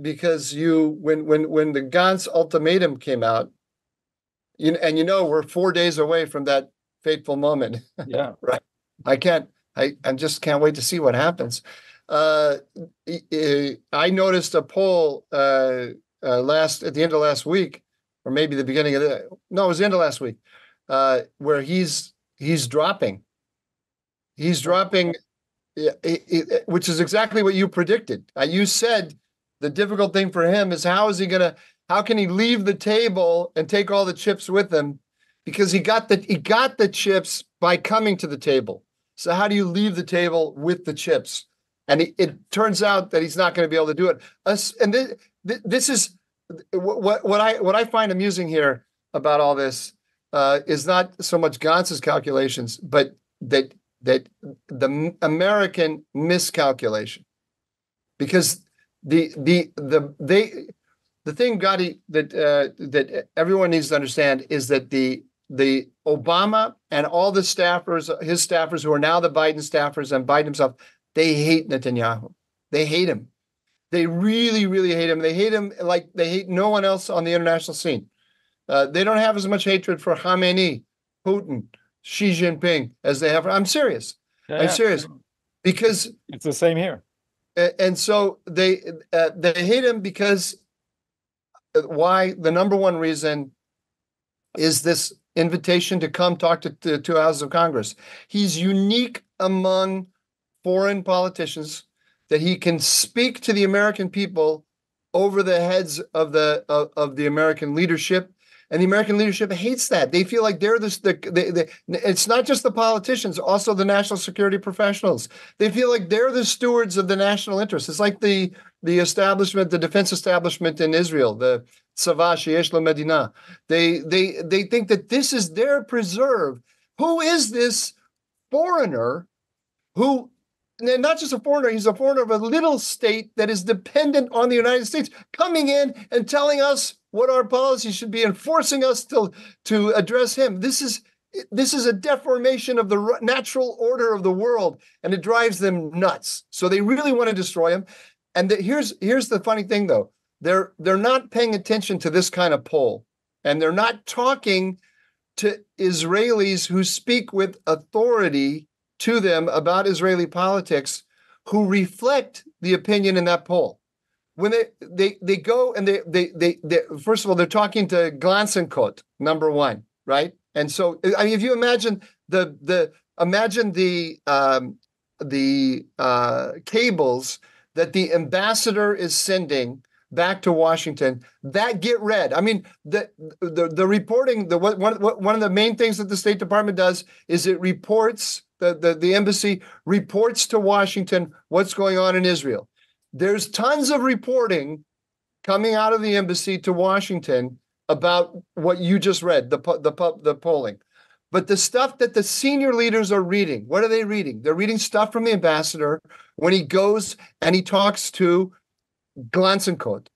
because when the Gantz ultimatum came out, we're 4 days away from that fateful moment. Yeah. Right. I just can't wait to see what happens. I noticed a poll at the end of last week, or maybe the beginning of it was the end of last week, where he's dropping. He's dropping, which is exactly what you predicted. You said the difficult thing for him is how can he leave the table and take all the chips with him? Because he got the chips by coming to the table. So how do you leave the table with the chips? And it turns out that he's not going to be able to do it. And this is what I find amusing here about all this is not so much Gantz's calculations, but that the American miscalculation, because the thing, Gadi, that everyone needs to understand is that the Obama and all the staffers, his staffers who are now the Biden staffers and Biden himself, they hate Netanyahu. They hate him. They really, really hate him. They hate him like they hate no one else on the international scene. They don't have as much hatred for Khamenei, Putin, Xi Jinping as they have. I'm serious. I'm serious, because it's the same here. And so they hate him because why? The number one reason is this invitation to come talk to the two houses of Congress. He's unique among foreign politicians that he can speak to the American people over the heads of the American leadership. And the American leadership hates that. They feel like they're it's not just the politicians, also the national security professionals. They feel like they're the stewards of the national interest. It's like the establishment, the defense establishment in Israel, the Tzava sheyesh lo medina. They think that this is their preserve. Who is this foreigner who, and not just a foreigner, he's a foreigner of a little state that is dependent on the United States, coming in and telling us what our policy should be and forcing us to address him. This is a deformation of the natural order of the world, and it drives them nuts. So they really want to destroy him. And here's the funny thing, though. They're not paying attention to this kind of poll, and they're not talking to Israelis who speak with authority to them about Israeli politics, who reflect the opinion in that poll. When they go and they first of all, they're talking to Glansenkot, number one, right? And so, I mean, if you imagine the cables that the ambassador is sending back to Washington that get read. I mean, the reporting, one of the main things that the State Department does is it reports, the embassy reports to Washington what's going on in Israel. There's tons of reporting coming out of the embassy to Washington about what you just read, the polling. But the stuff that the senior leaders are reading, what are they reading? They're reading stuff from the ambassador when he goes and he talks to Glansenkot.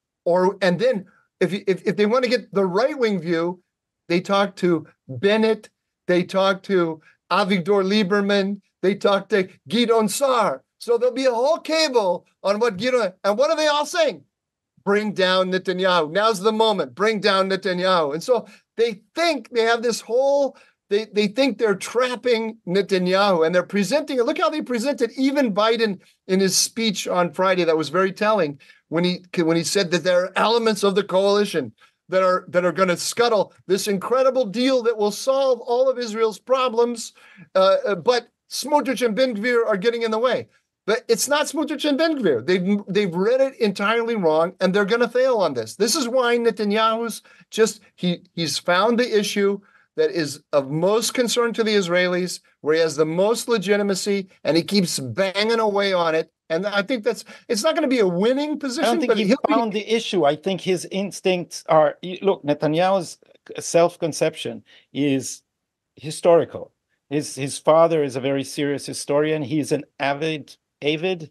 And then if they want to get the right-wing view, they talk to Bennett, they talk to Avigdor Lieberman, they talk to Gideon Sa'ar. So there'll be a whole cable on what Gideon, and what are they all saying? Bring down Netanyahu. Now's the moment. Bring down Netanyahu. And so they think they have this whole, they think they're trapping Netanyahu, and they're presenting it. Look how they presented even Biden in his speech on Friday. That was very telling when he said that there are elements of the coalition that are going to scuttle this incredible deal that will solve all of Israel's problems. But Smotrich and Ben Gvir are getting in the way. But it's not Smotrich and Ben Gvir. They've read it entirely wrong, and they're going to fail on this. This is why Netanyahu's he's found the issue that is of most concern to the Israelis, where he has the most legitimacy, and he keeps banging away on it. And I think it's not going to be a winning position. I don't think he found the issue. I think his instincts are, look, Netanyahu's self-conception is historical. His father is a very serious historian. He's an avid reader.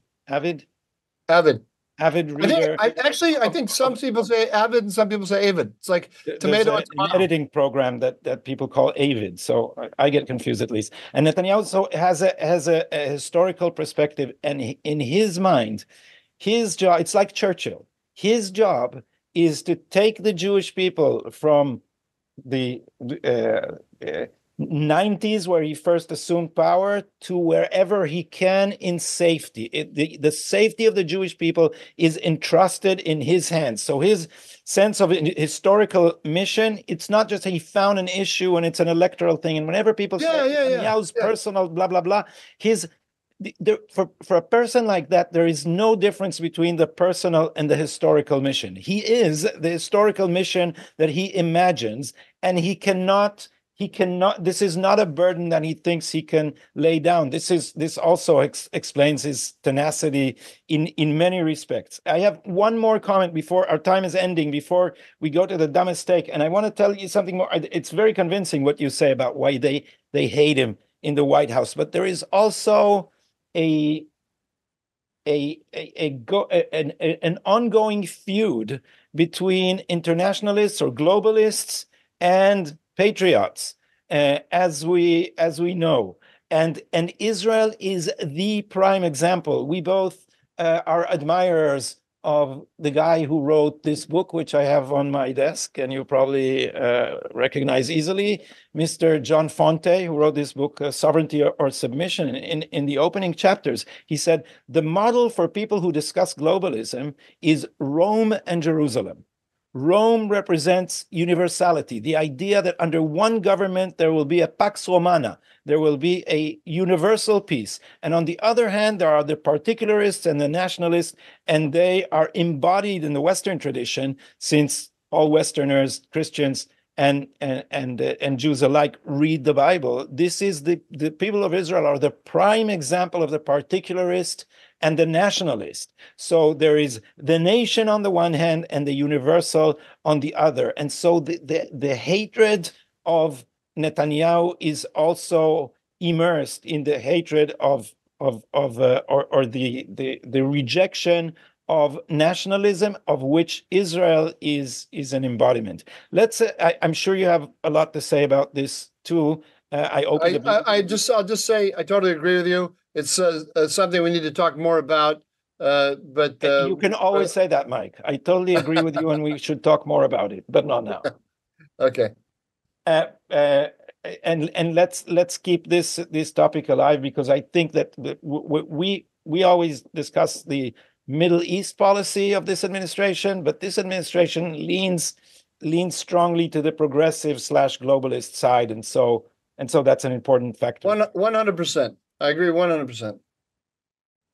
I think some people say avid and some people say avid. It's like tomato and tomato. An editing program that people call avid. So I get confused at least. And Netanyahu has a historical perspective, and in his mind, his job, it's like Churchill. His job is to take the Jewish people from the 90s, where he first assumed power, to wherever he can in safety. The safety of the Jewish people is entrusted in his hands. So his sense of historical mission, it's not just he found an issue and it's an electoral thing. And whenever people say Netanyahu's personal blah, blah, blah, for a person like that, there is no difference between the personal and the historical mission. He is the historical mission that he imagines, and he cannot, this is not a burden that he thinks he can lay down. This also explains his tenacity in many respects. I have one more comment before our time is ending, before we go to the dumbest take. And I want to tell you something more. It's very convincing what you say about why they hate him in the White House. But there is also an ongoing feud between internationalists or globalists and patriots, as we know, and Israel is the prime example. We both are admirers of the guy who wrote this book, which I have on my desk, and you probably recognize easily, Mr. John Fonte, who wrote this book, Sovereignty or Submission. In the opening chapters, he said, the model for people who discuss globalism is Rome and Jerusalem. Rome represents universality, the idea that under one government there will be a Pax Romana, there will be a universal peace. And on the other hand, there are the particularists and the nationalists, and they are embodied in the Western tradition, since all Westerners, Christians, and Jews alike read the Bible. This is the people of Israel are the prime example of the particularist and the nationalist. So there is the nation on the one hand and the universal on the other. And so the hatred of Netanyahu is also immersed in the hatred of the rejection of nationalism, of which Israel is an embodiment. I'm sure you have a lot to say about this too. I'll just say I totally agree with you. It's something we need to talk more about. But you can always say that, Mike. I totally agree with you, and we should talk more about it, but not now. Okay. And let's keep this topic alive, because I think that we always discuss the Middle East policy of this administration, but this administration leans strongly to the progressive / globalist side, and so that's an important factor. 100%. I agree 100%.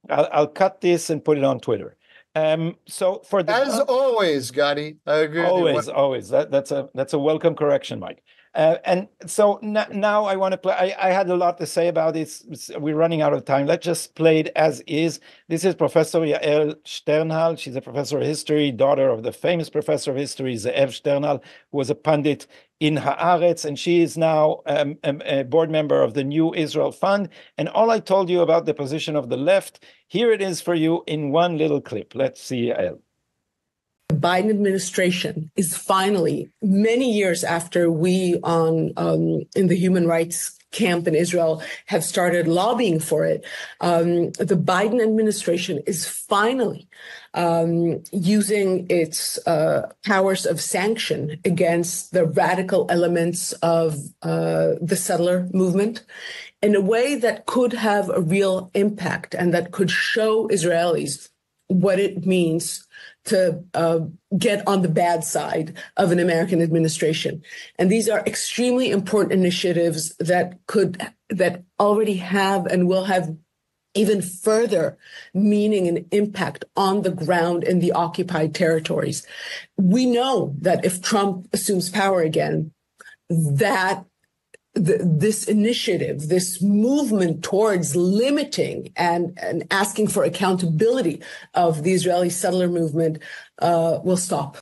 I'll cut this and put it on Twitter. So for the as always, Gadi, I agree. Always. That's a welcome correction, Mike. And so now I want to play. I had a lot to say about this. We're running out of time. Let's just play it as is. This is Professor Yael Sternhal. She's a professor of history, daughter of the famous professor of history, Ze'ev Sternhal, who was a pundit in Haaretz, and she is now a board member of the New Israel Fund. And all I told you about the position of the left, here it is for you in one little clip. Let's see, Yael. The Biden administration is finally, many years after we in the human rights camp in Israel have started lobbying for it, the Biden administration is finally using its powers of sanction against the radical elements of the settler movement in a way that could have a real impact and that could show Israelis what it means to get on the bad side of an American administration. And these are extremely important initiatives that already have and will have even further meaning and impact on the ground in the occupied territories. We know that if Trump assumes power again, that this initiative, this movement towards limiting and asking for accountability of the Israeli settler movement will stop.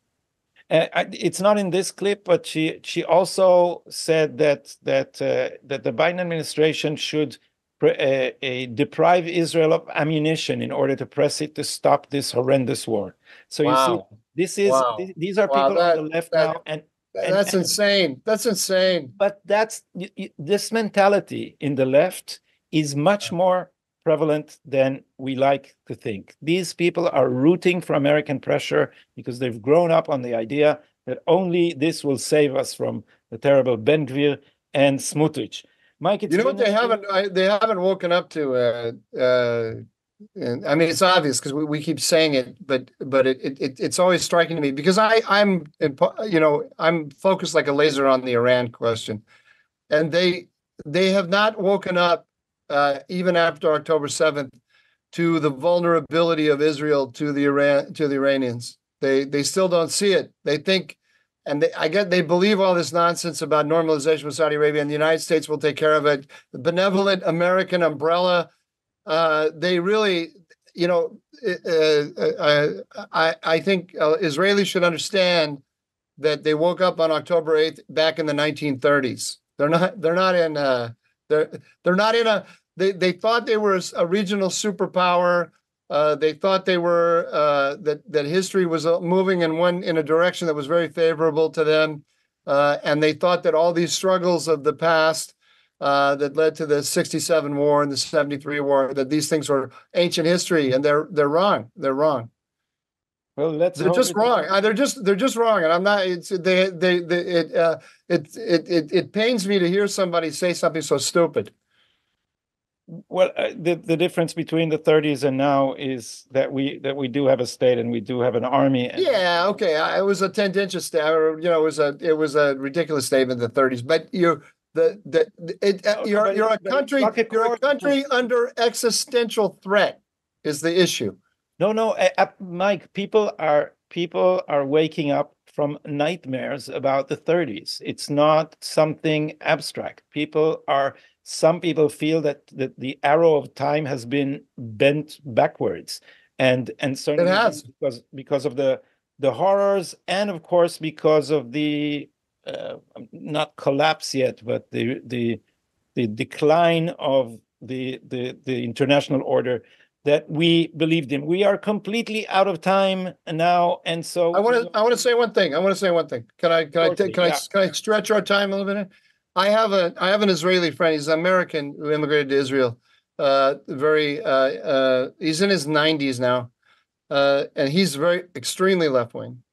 It's not in this clip, but she also said that the Biden administration should deprive Israel of ammunition in order to press it to stop this horrendous war. So you see, these are people on the left now, and that's insane. That's insane. But this mentality in the left is much more prevalent than we like to think. These people are rooting for American pressure because they've grown up on the idea that only this will save us from the terrible Ben Gvir and Smotrich. Mike, you know what they haven't woken up to. And I mean, it's obvious because we keep saying it, but it's always striking to me because I'm focused like a laser on the Iran question, and they have not woken up even after October 7th to the vulnerability of Israel to the Iranians. They still don't see it. They think, and they believe all this nonsense about normalization with Saudi Arabia and the United States will take care of it. The benevolent American umbrella. They really, I think Israelis should understand that they woke up on October 8th back in the 1930s. They thought they were a regional superpower. They thought they were that history was moving in a direction that was very favorable to them, and they thought that all these struggles of the past that led to the 67 war and the 73 war, that these things were ancient history, and they're wrong. They're wrong. Well, they're just wrong. They're just wrong, and I'm not. It pains me to hear somebody say something so stupid. Well, the difference between the 30s and now is that we do have a state and we do have an army. Yeah, okay. It was a tendentious statement. It was a ridiculous statement in the 30s. But you're a country under existential threat is the issue. No, Mike. People are waking up from nightmares about the 30s. It's not something abstract. Some people feel that the arrow of time has been bent backwards, and certainly it has because of the horrors, and of course because of the not collapse yet, but the decline of the international order that we believed in. We are completely out of time now, and so I want to say one thing. Can I stretch our time a little bit? I have an Israeli friend. He's an American who immigrated to Israel. He's in his 90s now, and he's extremely left wing.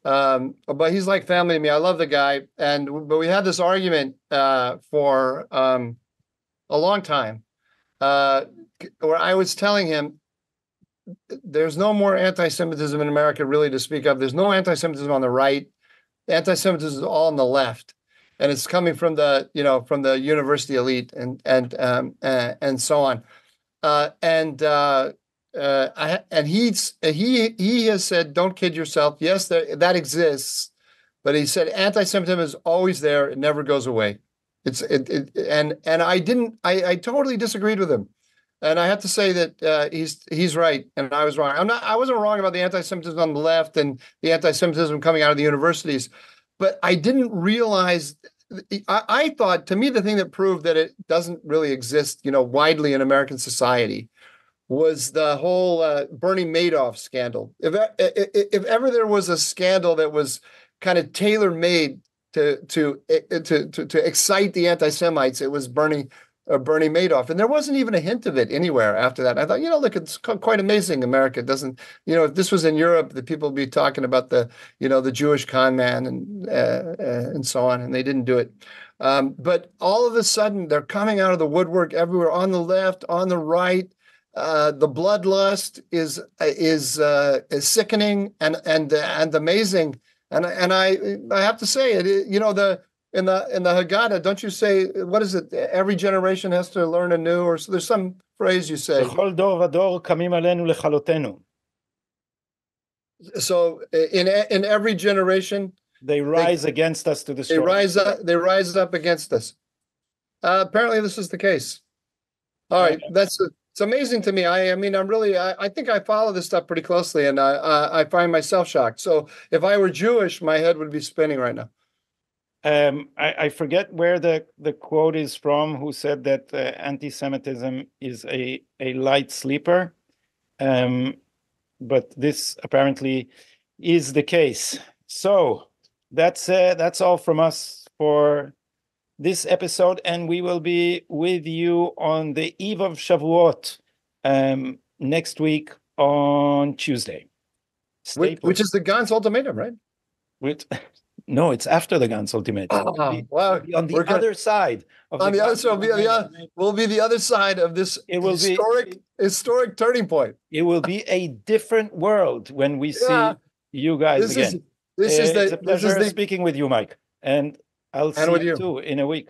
But he's like family to me. I love the guy, but we had this argument for a long time, where I was telling him there's no more anti-Semitism in America really to speak of. There's no anti-Semitism on the right. Anti-Semitism is all on the left. And it's coming from the university elite and so on, and he has said, don't kid yourself. Yes, that exists, but he said anti-Semitism is always there. It never goes away. And I totally disagreed with him, and I have to say that he's right and I was wrong. I wasn't wrong about the anti-Semitism on the left and the anti-Semitism coming out of the universities. But I didn't realize, I thought, to me, the thing that proved that it doesn't really exist, widely in American society was the whole Bernie Madoff scandal. If ever there was a scandal that was kind of tailor-made to excite the anti-Semites, it was Bernie Madoff. And there wasn't even a hint of it anywhere after that. I thought, look, it's quite amazing. America doesn't, if this was in Europe, the people would be talking about the Jewish con man and so on, and they didn't do it. But all of a sudden, they're coming out of the woodwork everywhere, on the left, on the right. The bloodlust is sickening and amazing. And I have to say it, in the Haggadah, don't you say, what is it? Every generation has to learn anew, or there's some phrase you say. So in every generation, They rise against us to destroy. They rise up against us. Apparently, this is the case. All right, it's amazing to me. I mean, I think I follow this stuff pretty closely, and I find myself shocked. So if I were Jewish, my head would be spinning right now. I forget where the quote is from, who said that anti-Semitism is a light sleeper. But this apparently is the case. So that's all from us for this episode, and we will be with you on the eve of Shavuot next week on Tuesday. Which is the Gantz ultimatum, right? No, it's after the Gantz ultimatum. Wow. On the other side. We'll be the other side of this historic turning point. It will be a different world when we see you guys again. It's a pleasure speaking with you, Mike. And I'll see you too in a week.